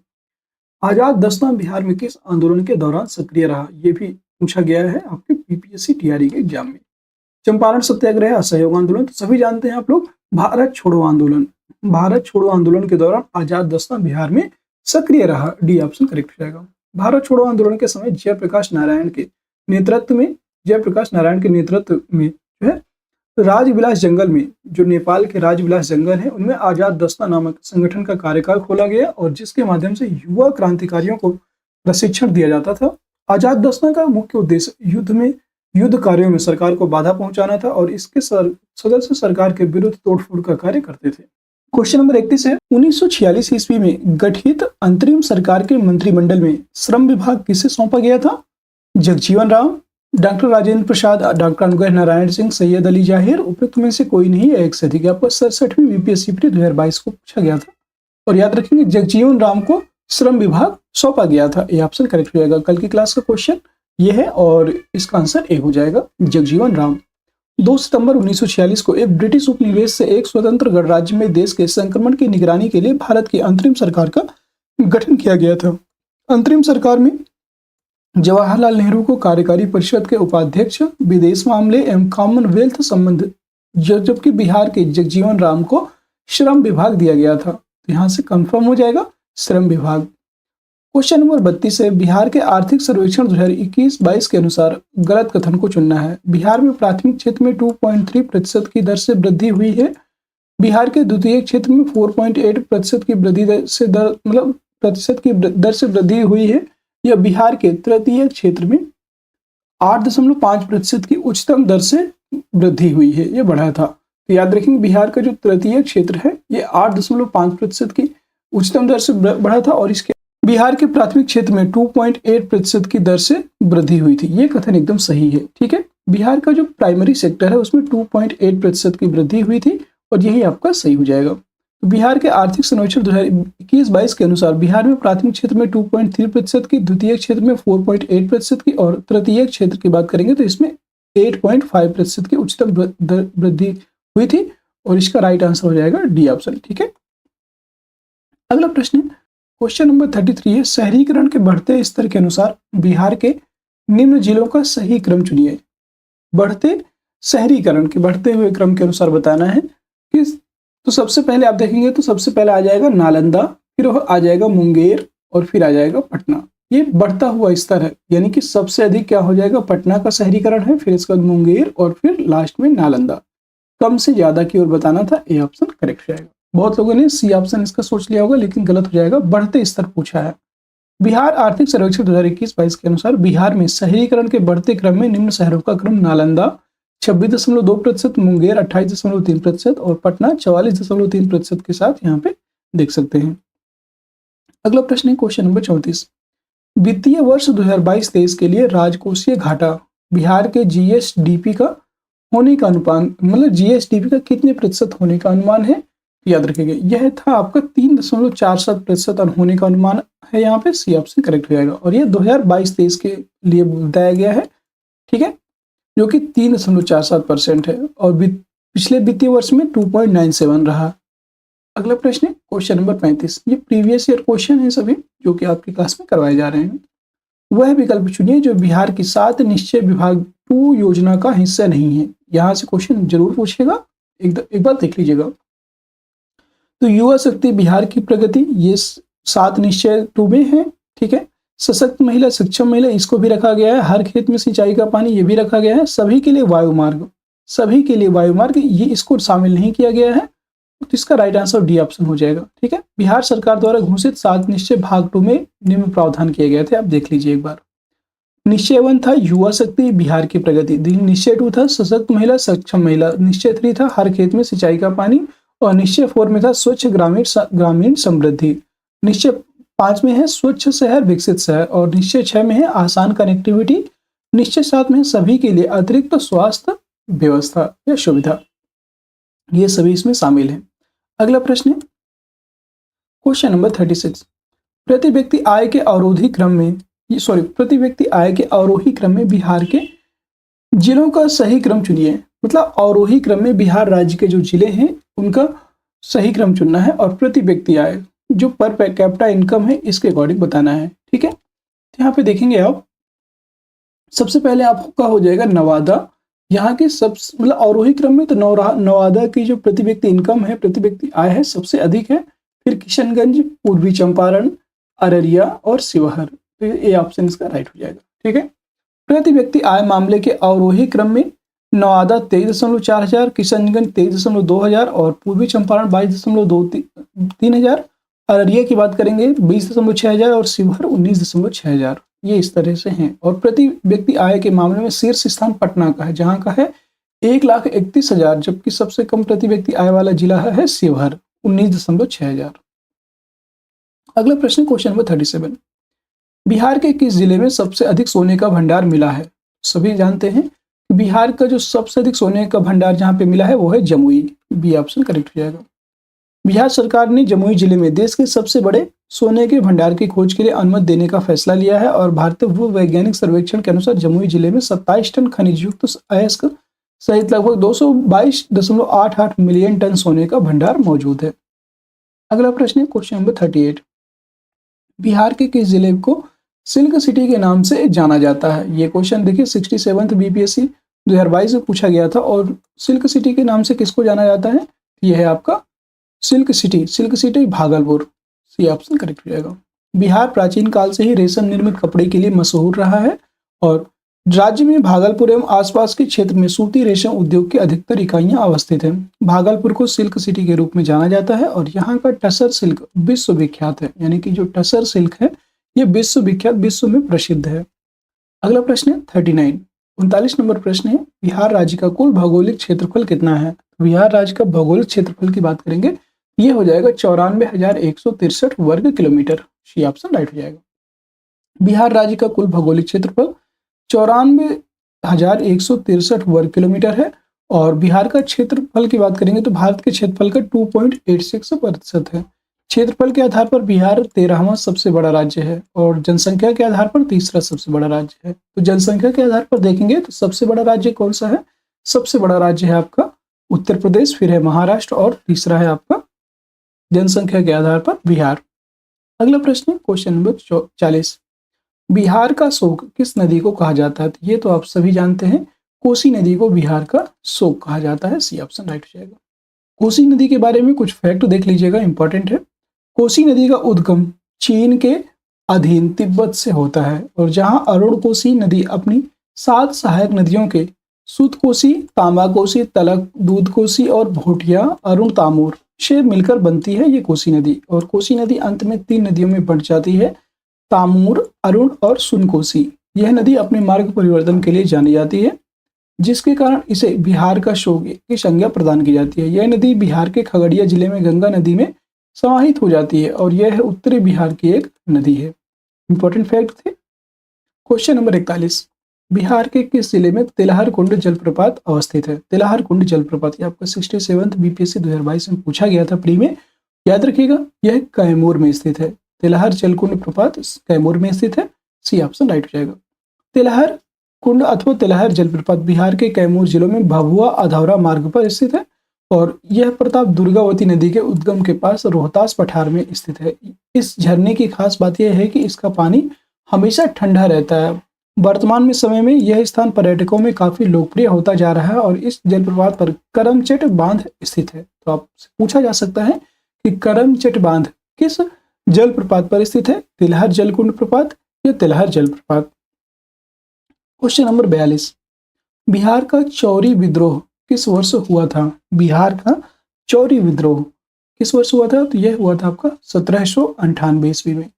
आजाद दस्ता बिहार में किस आंदोलन के दौरान सक्रिय रहा? यह भी पूछा गया है आपके बीपीएससी टीआरई के एग्जाम में। चंपारण सत्याग्रह, असहयोग आंदोलन तो सभी जानते हैं आप लोग। भारत छोड़ो आंदोलन, भारत छोड़ो आंदोलन के दौरान आजाद दस्ता बिहार में सक्रिय रहा। डी ऑप्शन करेक्ट हो जाएगा। भारत छोड़ो आंदोलन के समय जयप्रकाश नारायण के नेतृत्व में जो है राजविलास जंगल में, जो नेपाल के राजविलास जंगल है, उनमें आजाद दस्ता नामक संगठन का कार्यकाल खोला गया और जिसके माध्यम से युवा क्रांतिकारियों को प्रशिक्षण दिया जाता था। आजाद दस्ता का मुख्य उद्देश्य युद्ध कार्यों में सरकार को बाधा पहुंचाना था और इसके सदस्य सरकार के विरुद्ध तोड़फोड़ का कार्य करते थे। क्वेश्चन नंबर 31 है, 1946 ईस्वी में गठित अंतरिम सरकार के मंत्रिमंडल में श्रम विभाग किसे सौंपा गया था? जगजीवन राम, डॉक्टर राजेंद्र प्रसाद, डॉक्टर अनुग्रह नारायण सिंह, सैयद अली जाहिर, उपयुक्त में से कोई नहीं है, एक से अधिक। आपको 67वीं बीपीएससी प्री 2022 को पूछा गया था। और याद रखेंगे जगजीवन राम को श्रम विभाग सौंपा गया था, ये ऑप्शन करेक्ट हो जाएगा। कल की क्लास का क्वेश्चन ये है और इसका आंसर ए हो जाएगा, जगजीवन राम। 2 सितंबर 1946 को एक ब्रिटिश उपनिवेश से एक स्वतंत्र गणराज्य में देश के संक्रमण की निगरानी के लिए भारत की अंतरिम सरकार का गठन किया गया था। अंतरिम सरकार में जवाहरलाल नेहरू को कार्यकारी परिषद के उपाध्यक्ष, विदेश मामले एवं कॉमनवेल्थ संबंध, जबकि बिहार के जगजीवन राम को श्रम विभाग दिया गया था। तो यहाँ से कंफर्म हो जाएगा श्रम विभाग। क्वेश्चन नंबर 32 है, बिहार के आर्थिक सर्वेक्षण 2021-22 के अनुसार गलत कथन को चुनना है। बिहार में प्राथमिक क्षेत्र में 2.3% की दर से वृद्धि हुई है। बिहार के द्वितीय क्षेत्र में 4.8% की वृद्धि प्रतिशत की दर से वृद्धि हुई है। यह बिहार के तृतीय क्षेत्र में 8.5% की उच्चतम दर से वृद्धि हुई है, यह बढ़ा था। तो याद रखेंगे बिहार का जो तृतीय क्षेत्र है ये 8.5% की उच्चतम दर से बढ़ा था और इसके बिहार के प्राथमिक क्षेत्र में 2.8% की दर से वृद्धि हुई थी। ये कथन एकदम सही है, ठीक है। बिहार का जो प्राइमरी सेक्टर है उसमें 2.8% की वृद्धि हुई थी और यही आपका सही हो जाएगा। तो बिहार के आर्थिक सर्वेक्षण 2021-22 के अनुसार बिहार में प्राथमिक क्षेत्र में 2.3% की, द्वितीय क्षेत्र में 4.8% की और तृतीय क्षेत्र की बात करेंगे तो इसमें 8.5% की उच्चतम वृद्धि हुई थी और इसका राइट आंसर हो जाएगा डी ऑप्शन, ठीक है। अगला प्रश्न है क्वेश्चन नंबर 33 है, शहरीकरण के बढ़ते स्तर के अनुसार बिहार के निम्न जिलों का सही क्रम चुनिए। बढ़ते शहरीकरण के बढ़ते हुए क्रम के अनुसार बताना है कि तो सबसे पहले आप देखेंगे तो सबसे पहले आ जाएगा नालंदा, फिर आ जाएगा मुंगेर और फिर आ जाएगा पटना। ये बढ़ता हुआ स्तर है, यानी कि सबसे अधिक क्या हो जाएगा, पटना का शहरीकरण है, फिर इसके बाद मुंगेर और फिर लास्ट में नालंदा। कम से ज्यादा की ओर बताना था, ए ऑप्शन करेक्ट हो जाएगा। बहुत लोगों ने सी ऑप्शन इसका सोच लिया होगा लेकिन गलत हो जाएगा, बढ़ते स्तर पूछा है। बिहार आर्थिक सर्वेक्षण 2021-22 के अनुसार बिहार में शहरीकरण के बढ़ते क्रम में निम्न शहरों का क्रम नालंदा 26.2%, मुंगेर 28.3% और पटना 44.3% के साथ यहाँ पे देख सकते हैं। अगला प्रश्न है क्वेश्चन नंबर 34, वित्तीय वर्ष 2022-23 के लिए राजकोषीय घाटा बिहार के जीएसडीपी का होने का अनुमान, मतलब जीएसडीपी का कितने प्रतिशत होने का अनुमान है, याद रखिएगा। यह था आपका 3.47% होने का अनुमान है, यहाँ पे सी ऑप्शन करेक्ट हो जाएगा और यह 2022-23 के लिए बताया गया है, ठीक है, जो कि 3.47% है और पिछले वित्तीय वर्ष में 2.97 रहा। अगला प्रश्न है क्वेश्चन नंबर 35, ये प्रीवियस ईयर क्वेश्चन है सभी जो कि आपकी क्लास में करवाए जा रहे हैं। वह विकल्प चुनिए जो बिहार की 7 निश्चय विभाग 2 योजना का हिस्सा नहीं है। यहाँ से क्वेश्चन जरूर पूछेगा, एक बार देख लीजिएगा। तो युवा शक्ति बिहार की प्रगति ये 7 निश्चय 2 में है, ठीक है। सशक्त महिला, सक्षम महिला, इसको भी रखा गया है। हर खेत में सिंचाई का पानी, ये भी रखा गया है। सभी के लिए वायुमार्ग, सभी के लिए वायुमार्ग, ये इसको शामिल नहीं किया गया है, तो इसका राइट आंसर डी ऑप्शन हो जाएगा, ठीक है। बिहार सरकार द्वारा घोषित 7 निश्चय भाग 2 में निम्न प्रावधान किए गए थे, आप देख लीजिए एक बार। निश्चय 1 था युवा शक्ति बिहार की प्रगति, निश्चय 2 था सशक्त महिला, सक्षम महिला, निश्चय 3 था हर खेत में सिंचाई का पानी और निश्चय 4 में था स्वच्छ ग्रामीण समृद्धि, निश्चय 5 में है स्वच्छ शहर विकसित शहर और निश्चय 6 में है आसान कनेक्टिविटी, निश्चय 7 में है सभी के लिए अतिरिक्त स्वास्थ्य व्यवस्था या सुविधा, ये सभी इसमें शामिल है। अगला प्रश्न है क्वेश्चन नंबर 36, प्रति व्यक्ति आय के अवरोही क्रम में बिहार के जिलों का सही क्रम चुनिए। मतलब अवरोही क्रम में बिहार राज्य के जो जिले हैं उनका सही क्रम चुनना है और प्रति व्यक्ति आय जो पर कैपिटा इनकम है इसके अकॉर्डिंग बताना है, ठीक है। तो यहाँ पे देखेंगे आप, सबसे पहले आपका हो जाएगा नवादा, यहाँ के सब मतलब अवरोही क्रम में तो नवादा की जो प्रति व्यक्ति इनकम है, प्रति व्यक्ति आय है सबसे अधिक है, फिर किशनगंज, पूर्वी चंपारण, अररिया और शिवहर, तो ये ऑप्शन इसका राइट हो जाएगा, ठीक है। प्रति व्यक्ति आय मामले के अवरोही क्रम में नवादा 23.4 हजार, किशनगंज 23.2 हजार और पूर्वी चंपारण 22.3 हजार, अररिया की बात करेंगे 20.6 हजार और शिवहर 19.6 हजार, ये इस तरह से हैं। और प्रति व्यक्ति आय के मामले में शीर्ष स्थान पटना का है जहां का है 1,31,000, जबकि सबसे कम प्रति व्यक्ति आय वाला जिला है शिवहर 19.6 हजार। अगला प्रश्न क्वेश्चन नंबर 37, बिहार के किस जिले में सबसे अधिक सोने का भंडार मिला है। सभी जानते हैं कि बिहार का जो सबसे अधिक सोने का भंडार जहाँ पे मिला है वो है जमुई। बी ऑप्शन करेक्ट हो जाएगा। बिहार सरकार ने जमुई जिले में देश के सबसे बड़े सोने के भंडार की खोज के लिए अनुमति देने का फैसला लिया है और भारतीय भू वैज्ञानिक सर्वेक्षण के अनुसार जमुई जिले में 27 टन खनिज युक्त अयस्क सहित लगभग 222.88 मिलियन टन सोने का भंडार मौजूद है। अगला प्रश्न है क्वेश्चन नंबर 38। बिहार के किस जिले को सिल्क सिटी के नाम से जाना जाता है? ये क्वेश्चन देखिए 67th बीपीएससी 2022 में पूछा गया था। और सिल्क सिटी के नाम से किसको जाना जाता है? यह है आपका silk city Bhagalpur. C option correct हो जाएगा। बिहार प्राचीन काल से ही रेशम निर्मित कपड़े के लिए मशहूर रहा है और राज्य में भागलपुर एवं आसपास के क्षेत्र में सूती रेशम उद्योग की अधिकतर इकाइयां अवस्थित हैं। भागलपुर को सिल्क सिटी के रूप में जाना जाता है और यहाँ का टसर सिल्क विश्व विख्यात है, यानी कि जो टसर सिल्क है ये विश्व विख्यात, विश्व में प्रसिद्ध है। अगला प्रश्न है 39, 39 नंबर प्रश्न है बिहार राज्य का कुल भौगोलिक क्षेत्रफल कितना है? बिहार राज्य का भौगोलिक क्षेत्रफल की बात करेंगे, ये हो जाएगा 94,163 वर्ग किलोमीटर। सी ऑप्शन राइट हो जाएगा। बिहार राज्य का कुल भौगोलिक क्षेत्रफल 94,163 वर्ग किलोमीटर है और बिहार का क्षेत्रफल की बात करेंगे तो भारत के क्षेत्रफल का 2.86% है। क्षेत्रफल के आधार पर बिहार 13वां सबसे बड़ा राज्य है और जनसंख्या के आधार पर तीसरा सबसे बड़ा राज्य है। तो जनसंख्या के आधार पर देखेंगे तो सबसे बड़ा राज्य कौन सा है? सबसे बड़ा राज्य है आपका उत्तर प्रदेश, फिर है महाराष्ट्र और तीसरा है आपका जनसंख्या के आधार पर बिहार। अगला प्रश्न क्वेश्चन नंबर 40, बिहार का शोक किस नदी को कहा जाता है? ये तो आप सभी जानते हैं, कोसी नदी को बिहार का शोक कहा जाता है। सी ऑप्शन राइट हो जाएगा। कोसी नदी के बारे में कुछ फैक्ट देख लीजिएगा, इंपॉर्टेंट है। कोसी नदी का उद्गम चीन के अधीन तिब्बत से होता है और जहां अरुण कोसी नदी अपनी 7 सहायक नदियों के सुत कोसी, तांबा कोसी, तलक, दूध कोसी और भोटिया अरुण तामूर से मिलकर बनती है ये कोसी नदी। और कोसी नदी अंत में 3 नदियों में बंट जाती है, तामूर, अरुण और सुनकोसी। यह नदी अपने मार्ग परिवर्तन के लिए जानी जाती है, जिसके कारण इसे बिहार का शोक की संज्ञा प्रदान की जाती है। यह नदी बिहार के खगड़िया जिले में गंगा नदी में समाहित हो जाती है और यह उत्तरी बिहार की एक नदी है। इंपॉर्टेंट फैक्ट थे। क्वेश्चन नंबर 41, बिहार के किस जिले में तिलहर कुंड जलप्रपात अवस्थित है? तिलहर कुंड जलप्रपात ये आपका 67th बीपीएससी 2022 में पूछा गया था प्री में, याद रखिएगा। यह कैमूर में स्थित है। तिलहर जलकुंड प्रपात कैमूर में स्थित है। सी ऑप्शन राइट हो जाएगा। तिलहर कुंड अथवा तिलहर जलप्रपात बिहार के कैमूर जिलों में भभुआ अधौरा मार्ग पर स्थित है और यह प्रताप दुर्गावती नदी के उद्गम के पास रोहतास पठार में स्थित है। इस झरने की खास बात यह है कि इसका पानी हमेशा ठंडा रहता है। वर्तमान में समय में यह स्थान पर्यटकों में काफी लोकप्रिय होता जा रहा है और इस जलप्रपात पर करमचट बांध स्थित है। तो आपसे पूछा जा सकता है कि करमचट बांध किस जलप्रपात पर स्थित है? तिलहर जलकुंड प्रपात या तिलहर जलप्रपात। क्वेश्चन नंबर 42, बिहार का चौरी विद्रोह किस वर्ष हुआ था? बिहार का चौरी विद्रोह किस वर्ष हुआ था? तो यह हुआ था आपका 1798 ईस्वी में।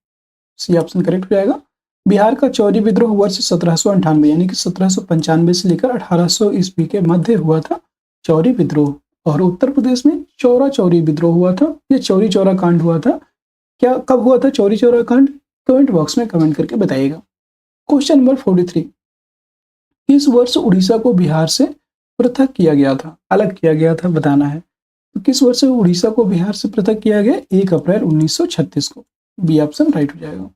सी ऑप्शन करेक्ट हो जाएगा। बिहार का चौरी विद्रोह वर्ष 1798 यानी कि 1795 से लेकर 1800 ईस्वी के मध्य हुआ था चौरी विद्रोह। और उत्तर प्रदेश में चौरा चौरी विद्रोह हुआ था, यह चौरी चौरा कांड हुआ था। क्या कब हुआ था चौरी चौरा कांड? कमेंट बॉक्स में कमेंट करके बताइएगा। क्वेश्चन नंबर 43, किस वर्ष उड़ीसा को बिहार से पृथक किया गया था? अलग किया गया था, बताना है। तो किस वर्ष उड़ीसा को बिहार से पृथक किया गया? 1 अप्रैल 1936 को। बी ऑप्शन राइट हो जाएगा।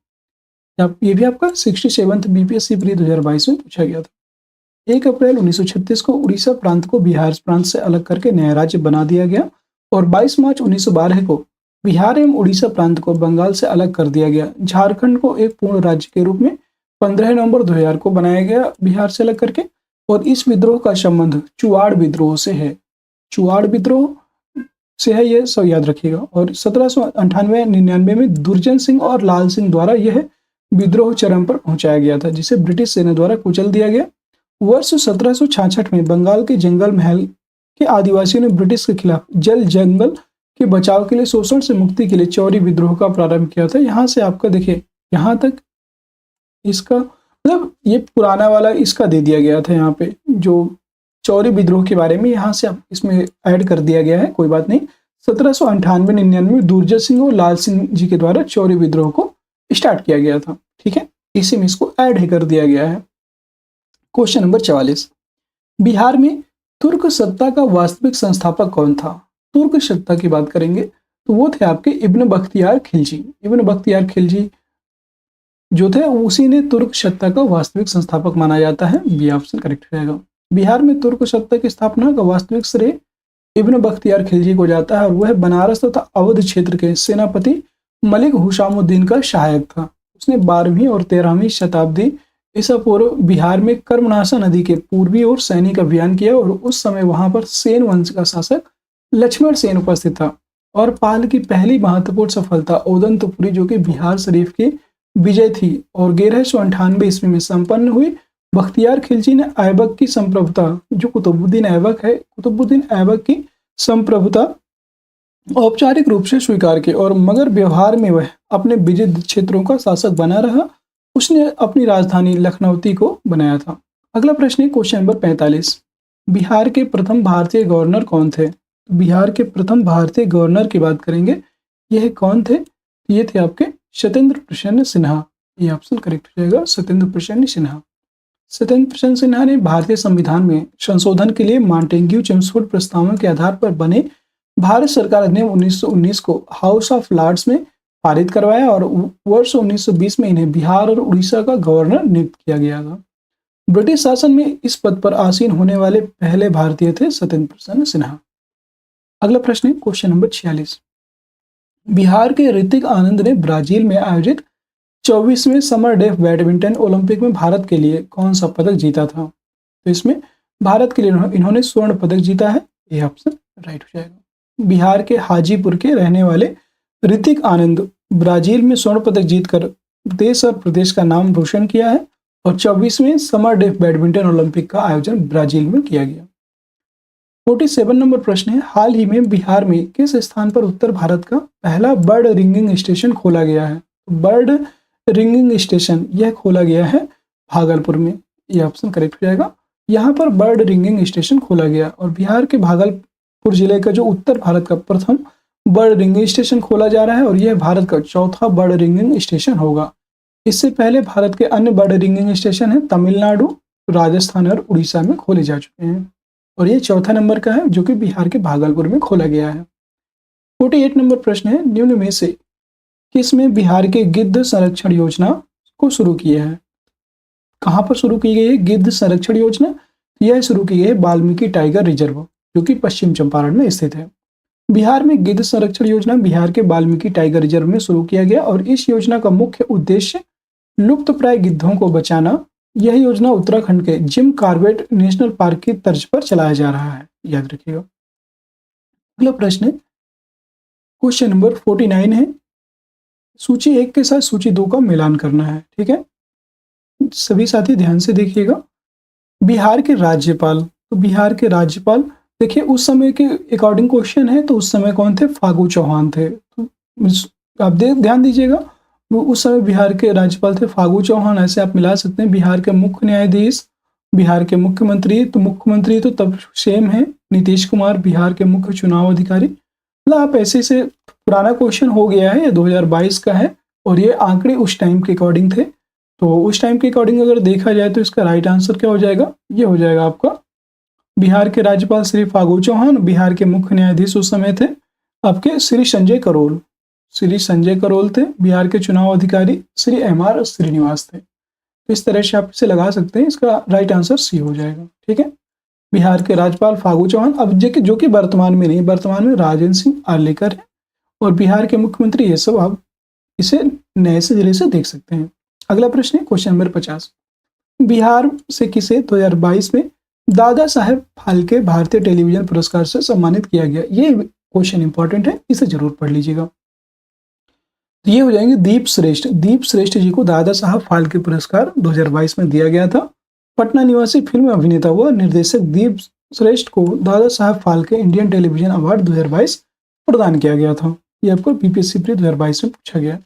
ये भी आपका 67th बीपीएससी प्री 2022 में पूछा गया था। 1 अप्रैल 1936 को उड़ीसा प्रांत को बिहार प्रांत से अलग करके नया राज्य बना दिया गया और 22 मार्च 1912 को बिहार एवं उड़ीसा प्रांत को बंगाल से अलग कर दिया गया। झारखंड को एक पूर्ण राज्य के रूप में 15 नवंबर 2000 को बनाया गया बिहार से अलग करके। और इस विद्रोह का संबंध चुआड़ विद्रोह से है। चुआड़ विद्रोह से है, यह सब याद रखिएगा। और 1798-99 में दुर्जन सिंह और लाल सिंह द्वारा यह विद्रोह चरम पर पहुंचाया गया था, जिसे ब्रिटिश सेना द्वारा कुचल दिया गया। वर्ष 1766 में बंगाल के जंगल महल के आदिवासियों ने ब्रिटिश के खिलाफ जंगल के बचाव के लिए शोषण से मुक्ति के लिए चौरी विद्रोह का प्रारंभ किया था। यहाँ से आपका देखिए, यहाँ तक इसका मतलब ये पुराना वाला इसका दे दिया गया था। यहाँ पे जो चौरी विद्रोह के बारे में यहाँ से इसमें ऐड कर दिया गया है, कोई बात नहीं। 1798-99 में दुर्जन सिंह और लाल सिंह जी के द्वारा चौरी विद्रोह को स्टार्ट किया गया था, ठीक है। इसी में इसको ऐड कर दिया गया है। क्वेश्चन नंबर 44, बिहार में तुर्क सत्ता का वास्तविक संस्थापक कौन था? तुर्क सत्ता की बात करेंगे तो वो थे आपके इब्न बख्तियार खिलजी। इब्न बख्तियार खिलजी जो थे उसी ने तुर्क सत्ता का वास्तविक संस्थापक माना जाता है। बी ऑप्शन करेक्ट रहेगा। बिहार में तुर्क सत्ता की स्थापना का वास्तविक श्रेय इब्न बख्तियार खिलजी को जाता है और वह बनारस तथा अवध क्षेत्र के सेनापति मलिक हुशामुद्दीन का सहायक था। उसने 12वीं और 13वीं शताब्दी ईसा पूर्व बिहार में कर्मनाशा नदी के पूर्वी ओर सैनिक अभियान किया और उस समय वहां पर सेन वंश का शासक लक्ष्मण सेन उपस्थित था और पाल की पहली महत्वपूर्ण सफलता ओदंतपुरी जो कि बिहार शरीफ की विजय थी और 1198 ईस्वी में संपन्न हुई। बख्तियार खिलजी ने ऐबक की संप्रभुता जो कुतुबुद्दीन ऐबक है, कुतुबुद्दीन ऐबक की संप्रभुता औपचारिक रूप से स्वीकार की और मगर व्यवहार में वह अपने विजित क्षेत्रों का शासक बना रहा। उसने अपनी राजधानी लखनऊती को बनाया था। अगला प्रश्न है क्वेश्चन नंबर 45, बिहार के प्रथम भारतीय गवर्नर कौन थे? बिहार के प्रथम भारतीय गवर्नर की बात करेंगे, यह कौन थे? ये थे आपके सत्येंद्र प्रसन्न सिन्हा। ये ऑप्शन करेक्ट हो जाएगा, सत्येंद्र प्रसन्न सिन्हा। सत्येंद्र प्रसन्न सिन्हा ने भारतीय संविधान में संशोधन के लिए मॉन्टेग्यू चेम्सफोर्ड प्रस्तावों के आधार पर बने भारत सरकार अधिनियम 1919 को हाउस ऑफ लॉर्ड्स में पारित करवाया और वर्ष 1920 में इन्हें बिहार और उड़ीसा का गवर्नर नियुक्त किया गया था। ब्रिटिश शासन में इस पद पर आसीन होने वाले पहले भारतीय थे सत्येंद्र प्रसन्न सिन्हा। अगला प्रश्न है क्वेश्चन नंबर 46, बिहार के ऋतिक आनंद ने ब्राजील में आयोजित 24वें समर डेफ बैडमिंटन ओलंपिक में भारत के लिए कौन सा पदक जीता था? तो इसमें भारत के लिए इन्होंने स्वर्ण पदक जीता है। ये ऑप्शन राइट हो जाएगा। बिहार के हाजीपुर के रहने वाले ऋतिक आनंद ब्राजील में स्वर्ण पदक जीतकर देश और प्रदेश का नाम रोशन किया है और 24वें समर डेफ बैडमिंटन ओलंपिक का आयोजन ब्राजील में किया गया। 47 नंबर प्रश्न है, हाल ही में बिहार में किस स्थान पर उत्तर भारत का पहला बर्ड रिंगिंग स्टेशन खोला गया है? बर्ड रिंगिंग स्टेशन यह खोला गया है भागलपुर में। यह ऑप्शन करेक्ट हो जाएगा। यहाँ पर बर्ड रिंगिंग स्टेशन खोला गया और बिहार के भागलपुर जिले का जो उत्तर भारत का प्रथम बर्ड रिंगिंग स्टेशन खोला जा रहा है और यह भारत का चौथा बर्ड रिंगिंग स्टेशन होगा। इससे पहले भारत के अन्य बर्ड रिंगिंग स्टेशन है तमिलनाडु, राजस्थान और उड़ीसा में खोले जा चुके हैं और ये चौथा नंबर का है जो कि बिहार के भागलपुर में खोला गया है। 48 नंबर प्रश्न है, निम्न में से किसमें बिहार के गिद्ध संरक्षण योजना को शुरू किया है? कहाँ पर शुरू की गई है गिद्ध संरक्षण योजना? यह शुरू की गई है वाल्मीकि टाइगर रिजर्व जो कि पश्चिम चंपारण में स्थित है। बिहार में गिद्ध संरक्षण योजना बिहार के वाल्मीकि टाइगर रिजर्व में शुरू किया गया और इस योजना का मुख्य उद्देश्य लुप्तप्राय गिद्धों को बचाना। यह योजना उत्तराखंड के जिम कॉर्बेट नेशनल पार्क की तर्ज पर चलाया जा रहा है, याद रखिएगा। अगला प्रश्न क्वेश्चन नंबर 49 है, सूची 1 के साथ सूची 2 का मिलान करना है। ठीक है, सभी साथी ध्यान से देखिएगा। बिहार के राज्यपाल, तो बिहार के राज्यपाल देखिए उस समय के अकॉर्डिंग क्वेश्चन है, तो उस समय कौन थे? फागू चौहान थे। तो आप ध्यान दीजिएगा, वो उस समय बिहार के राज्यपाल थे फागू चौहान। ऐसे आप मिला सकते हैं। बिहार के मुख्य न्यायाधीश, बिहार के मुख्यमंत्री, तो मुख्यमंत्री तो तब सेम है नीतीश कुमार, बिहार के मुख्य चुनाव अधिकारी। मतलब आप ऐसे से पुराना क्वेश्चन हो गया है, ये 2022 का है और ये आंकड़े उस टाइम के अकॉर्डिंग थे। तो उस टाइम के अकॉर्डिंग अगर देखा जाए तो इसका राइट आंसर क्या हो जाएगा? ये हो जाएगा आपका बिहार के राज्यपाल श्री फागू चौहान। बिहार के मुख्य न्यायाधीश उस समय थे आपके श्री संजय करोल, श्री संजय करोल थे। बिहार के चुनाव अधिकारी श्री MR श्रीनिवास थे। तो इस तरह से आप इसे लगा सकते हैं, इसका राइट आंसर सी हो जाएगा। ठीक है, बिहार के राज्यपाल फागू चौहान, अब जो कि वर्तमान में नहीं, वर्तमान में राजेंद्र सिंह आर्लेकर है और बिहार के मुख्यमंत्री, ये सब आप इसे नए सिरे से देख सकते हैं। अगला प्रश्न है क्वेश्चन नंबर 50, बिहार से किसे 2022 में दादा साहेब फाल्के भारतीय टेलीविजन पुरस्कार से सम्मानित किया गया? ये क्वेश्चन इंपॉर्टेंट है, इसे जरूर पढ़ लीजिएगा। ये हो जाएंगे दीप श्रेष्ठ। दीप श्रेष्ठ जी को दादा साहब फाल्के पुरस्कार 2022 में दिया गया था। पटना निवासी फिल्म अभिनेता व निर्देशक दीप श्रेष्ठ को Dada Saheb Phalke Indian television award 2022 प्रदान किया गया था। ये आपको PPSC प्री 2022 में पूछा गया।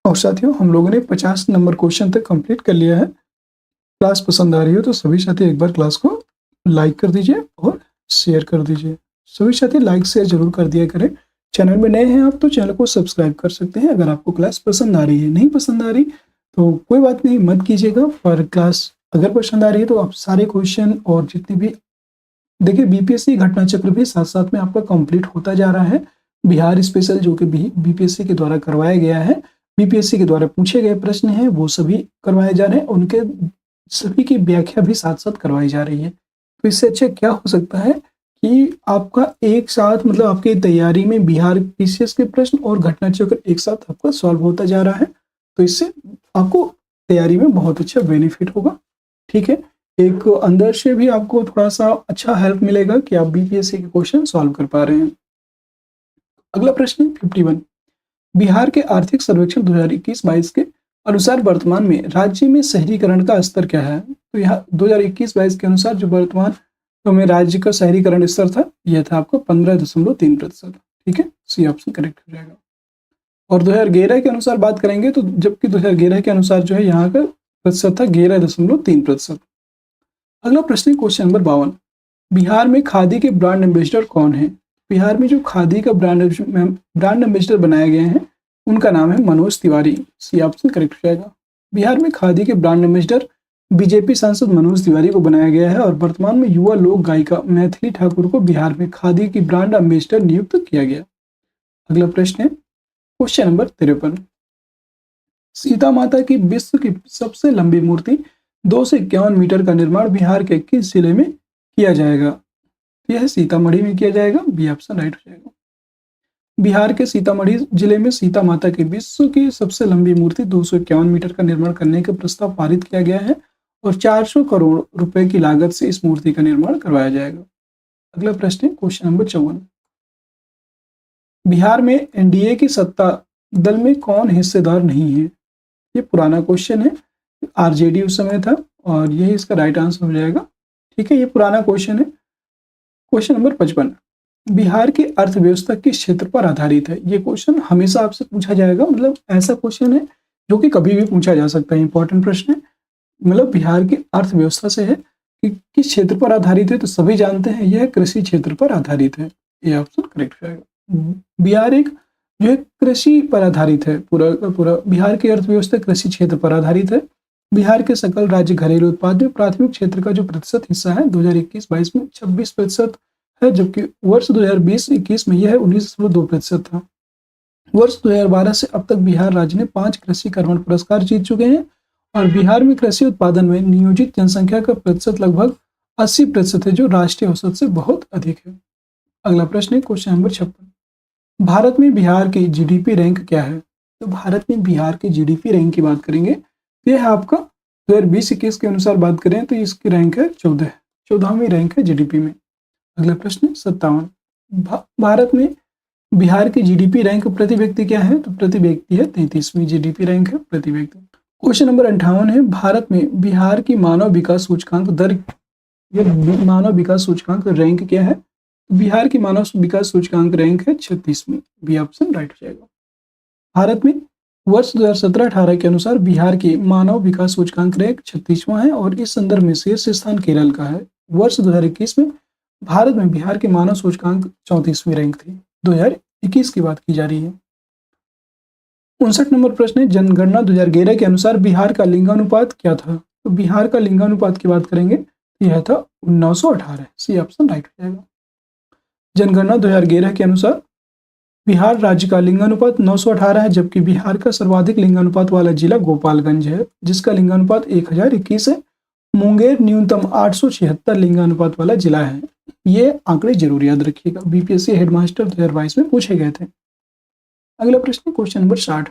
और साथियों, हम लोगों ने 50 नंबर क्वेश्चन तक कंप्लीट कर लिया है। क्लास पसंद आ रही हो तो सभी साथी एक बार क्लास को लाइक कर दीजिए और शेयर कर दीजिए। सभी साथी लाइक शेयर जरूर कर दिया करें। चैनल में नए हैं आप तो चैनल को सब्सक्राइब कर सकते हैं। अगर आपको क्लास पसंद आ रही है, नहीं पसंद आ रही तो कोई बात नहीं, मत कीजिएगा। पर क्लास अगर पसंद आ रही है तो आप सारे क्वेश्चन और जितने भी देखिए बीपीएससी घटना चक्र भी साथ साथ में आपका कंप्लीट होता जा रहा है। बिहार स्पेशल जो कि बीपीएससी के द्वारा करवाया गया है, बीपीएससी के द्वारा पूछे गए प्रश्न हैं वो सभी करवाए जा रहे हैं, उनके सभी की व्याख्या भी साथ साथ करवाई जा रही है। तो इससे अच्छा क्या हो सकता है कि आपका एक साथ मतलब आपकी तैयारी में बिहार पीसीएस के प्रश्न और घटना चक्र एक साथ आपका सॉल्व होता जा रहा है। तो इससे आपको तैयारी में बहुत अच्छा बेनिफिट होगा। ठीक है, एक अंदर से भी आपको थोड़ा सा अच्छा हेल्प मिलेगा कि आप बीपीएससी के क्वेश्चन सॉल्व कर पा रहे हैं। अगला प्रश्न 51, बिहार के आर्थिक सर्वेक्षण 2021-22 के अनुसार वर्तमान में राज्य में शहरीकरण का स्तर क्या है? तो यहाँ 2021-22 के अनुसार जो वर्तमान तो में राज्य का शहरीकरण स्तर था यह था आपको 15.3%। ठीक है, सी ऑप्शन करेक्ट हो जाएगा। और 2011 के अनुसार बात करेंगे तो जबकि 2011 के अनुसार जो है यहाँ का प्रतिशत था 11.3%। अगला प्रश्न क्वेश्चन नंबर 52, बिहार में खादी के ब्रांड एम्बेसडर कौन है? बिहार में जो खादी का ब्रांड एम्बेसडर बनाए गए हैं उनका नाम है Manoj Tiwari. C option correct हो जाएगा। बिहार में खादी के ब्रांड एम्बेसडर बीजेपी सांसद मनोज तिवारी को बनाया गया है और वर्तमान में युवा लोक गायिका मैथिली ठाकुर को बिहार में खादी की ब्रांड एम्बेसडर नियुक्त किया गया। अगला प्रश्न है क्वेश्चन नंबर 53, सीता माता की विश्व की सबसे लंबी मूर्ति 2 से 51 मीटर का निर्माण बिहार के किस जिले में किया जाएगा? यह सीतामढ़ी में किया जाएगा। बी ऑप्शन राइट हो जाएगा। बिहार के सीतामढ़ी जिले में सीता माता की विश्व की सबसे लंबी मूर्ति 251 मीटर का निर्माण करने का प्रस्ताव पारित किया गया है और 400 करोड़ रुपए की लागत से इस मूर्ति का निर्माण करवाया जाएगा। अगला प्रश्न है क्वेश्चन नंबर 54, बिहार में एनडीए की सत्ता दल में कौन हिस्सेदार नहीं है? ये पुराना क्वेश्चन है, आरजेडी उस समय था और यही इसका राइट आंसर हो जाएगा। ठीक है, ये पुराना क्वेश्चन है। क्वेश्चन नंबर 55, बिहार की अर्थव्यवस्था किस क्षेत्र पर आधारित है? ये क्वेश्चन हमेशा आपसे पूछा जाएगा, मतलब ऐसा क्वेश्चन है जो कि कभी भी पूछा जा सकता है, इंपॉर्टेंट प्रश्न है। मतलब बिहार की अर्थव्यवस्था से है कि किस क्षेत्र पर आधारित है, तो सभी जानते हैं यह कृषि क्षेत्र पर आधारित है। ये ऑप्शन करेक्ट हो जाएगा। बिहार एक जो है कृषि पर आधारित है, पूरा का पूरा बिहार की अर्थव्यवस्था कृषि क्षेत्र पर आधारित है। बिहार के सकल राज्य घरेलू उत्पाद में प्राथमिक क्षेत्र का जो प्रतिशत हिस्सा है 2021-22 में 26% है, जबकि वर्ष 2020-21 में यह 19.2% था। वर्ष 2012 से अब तक बिहार राज्य ने 5 कृषि कर्मण पुरस्कार जीत चुके हैं और बिहार में कृषि उत्पादन में नियोजित जनसंख्या का प्रतिशत लगभग 80% है, जो राष्ट्रीय औसत से बहुत अधिक है। अगला प्रश्न है क्वेश्चन नंबर 56, भारत में बिहार की जीडीपी रैंक क्या है? तो भारत में बिहार की जीडीपी रैंक की बात करेंगे, यह है आपका 2020-21 के अनुसार बात करें तो इसकी रैंक है 14वीं रैंक है जीडीपी में। अगला प्रश्न 57, भारत में बिहार की जीडीपी रैंक प्रति व्यक्ति क्या है? तो प्रति व्यक्ति है 33वीं जीडीपी रैंक है प्रति व्यक्ति। क्वेश्चन नंबर 58 है, भारत में बिहार की मानव विकास सूचकांक दर मानव विकास सूचकांक रैंक क्या है? बिहार की मानव विकास सूचकांक रैंक है 36वीं। बी ऑप्शन राइट हो जाएगा। भारत में वर्ष 2017-18 के अनुसार बिहार की मानव विकास सूचकांक रैंक 36वां है और इस संदर्भ में शीर्ष स्थान केरल का है। वर्ष 2021 में भारत में बिहार के मानव सूचकांक 34वीं रैंक थी। 2021 की बात की जा रही है। 59 नंबर प्रश्न है, जनगणना 2011 के अनुसार बिहार का लिंगानुपात क्या था? तो बिहार का लिंगानुपात की बात करेंगे तो यह था 918। सी ऑप्शन राइट हो जाएगा। जनगणना 2011 के अनुसार बिहार राज्य का लिंगानुपात 918 है, जबकि बिहार का सर्वाधिक लिंगानुपात वाला जिला गोपालगंज है, जिसका लिंगानुपात 1021 है। मुंगेर न्यूनतम 876 लिंगानुपात वाला जिला है। ये आंकड़े जरूर याद रखिएगा, बीपीएससी हेडमास्टर 2022 में पूछे गए थे। अगला प्रश्न क्वेश्चन नंबर 60।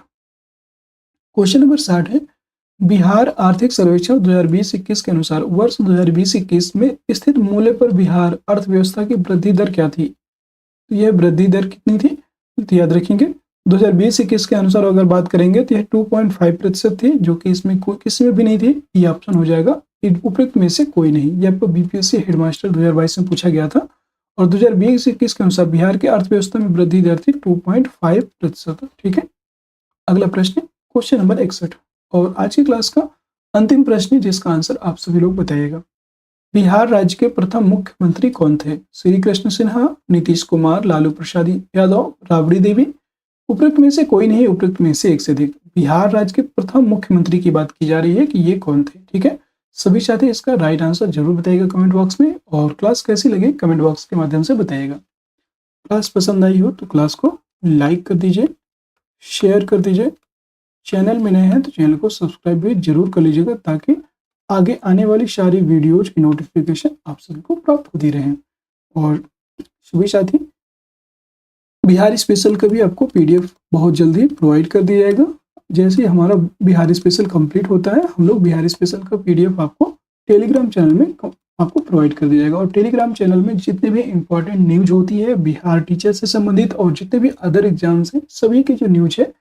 क्वेश्चन नंबर 60 है, बिहार आर्थिक सर्वेक्षण 2020-21 के अनुसार वर्ष 2020-21 में स्थित मूल्य पर बिहार अर्थव्यवस्था की वृद्धि दर क्या थी? तो यह वृद्धि दर कितनी थी? तो याद रखेंगे 2020-21 के अनुसार अगर बात करेंगे तो यह 2.5% थी, जो कि इसमें किसी में भी नहीं थी। ये ऑप्शन हो जाएगा उपयुक्त में से कोई नहीं। यह आपको बीपीएससी हेडमास्टर 2022 में पूछा गया था और 2020-21 के अनुसार बिहार की अर्थव्यवस्था में वृद्धि दर थी 2.5%। ठीक है, अगला प्रश्न क्वेश्चन नंबर 61 और आज की क्लास का अंतिम प्रश्न जिसका आंसर आप सभी लोग बताइएगा। बिहार राज्य के प्रथम मुख्यमंत्री कौन थे? श्री कृष्ण सिन्हा, नीतीश कुमार, लालू प्रसाद यादव, राबड़ी देवी। उपयुक्त में से कोई नहीं, उपयुक्त में से एक से अधिक। बिहार राज्य के प्रथम मुख्यमंत्री की बात की जा रही है कि ये कौन थे। ठीक है, सभी साथी इसका राइट आंसर जरूर बताइएगा कमेंट बॉक्स में, और क्लास कैसी लगी कमेंट बॉक्स के माध्यम से बताइएगा। क्लास पसंद आई हो तो क्लास को लाइक कर दीजिए, शेयर कर दीजिए। चैनल में नए हैं तो चैनल को सब्सक्राइब भी जरूर कर लीजिएगा, ताकि आगे आने वाली सारी वीडियोज की नोटिफिकेशन आप सभी को प्राप्त होती रहे। और सभी साथी, बिहार स्पेशल का भी आपको पीडीएफ बहुत जल्दी प्रोवाइड कर दिया जाएगा। जैसे ही हमारा बिहार स्पेशल कंप्लीट होता है, हम लोग बिहार स्पेशल का पीडीएफ आपको टेलीग्राम चैनल में आपको प्रोवाइड कर दिया जाएगा। और टेलीग्राम चैनल में जितने भी इंपॉर्टेंट न्यूज होती है बिहार टीचर से संबंधित और जितने भी अदर एग्जाम्स हैं, सभी की जो न्यूज है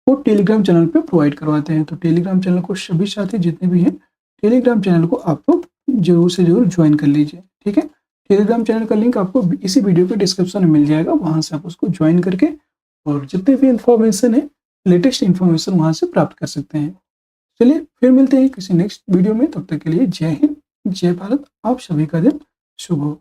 वो टेलीग्राम चैनल पे प्रोवाइड करवाते हैं। तो टेलीग्राम चैनल को सभी साथी जितने भी हैं, टेलीग्राम चैनल को आप लोग जरूर से जरूर ज्वाइन कर लीजिए, ठीक है। टेलीग्राम चैनल का लिंक आपको इसी वीडियो के डिस्क्रिप्शन में मिल जाएगा, वहां से आप उसको ज्वाइन करके और जितने भी इंफॉर्मेशन है, लेटेस्ट इंफॉर्मेशन वहां से प्राप्त कर सकते हैं। चलिए फिर मिलते हैं किसी नेक्स्ट वीडियो में, तब तक के लिए जय हिंद, जय भारत। आप सभी का दिन शुभ हो।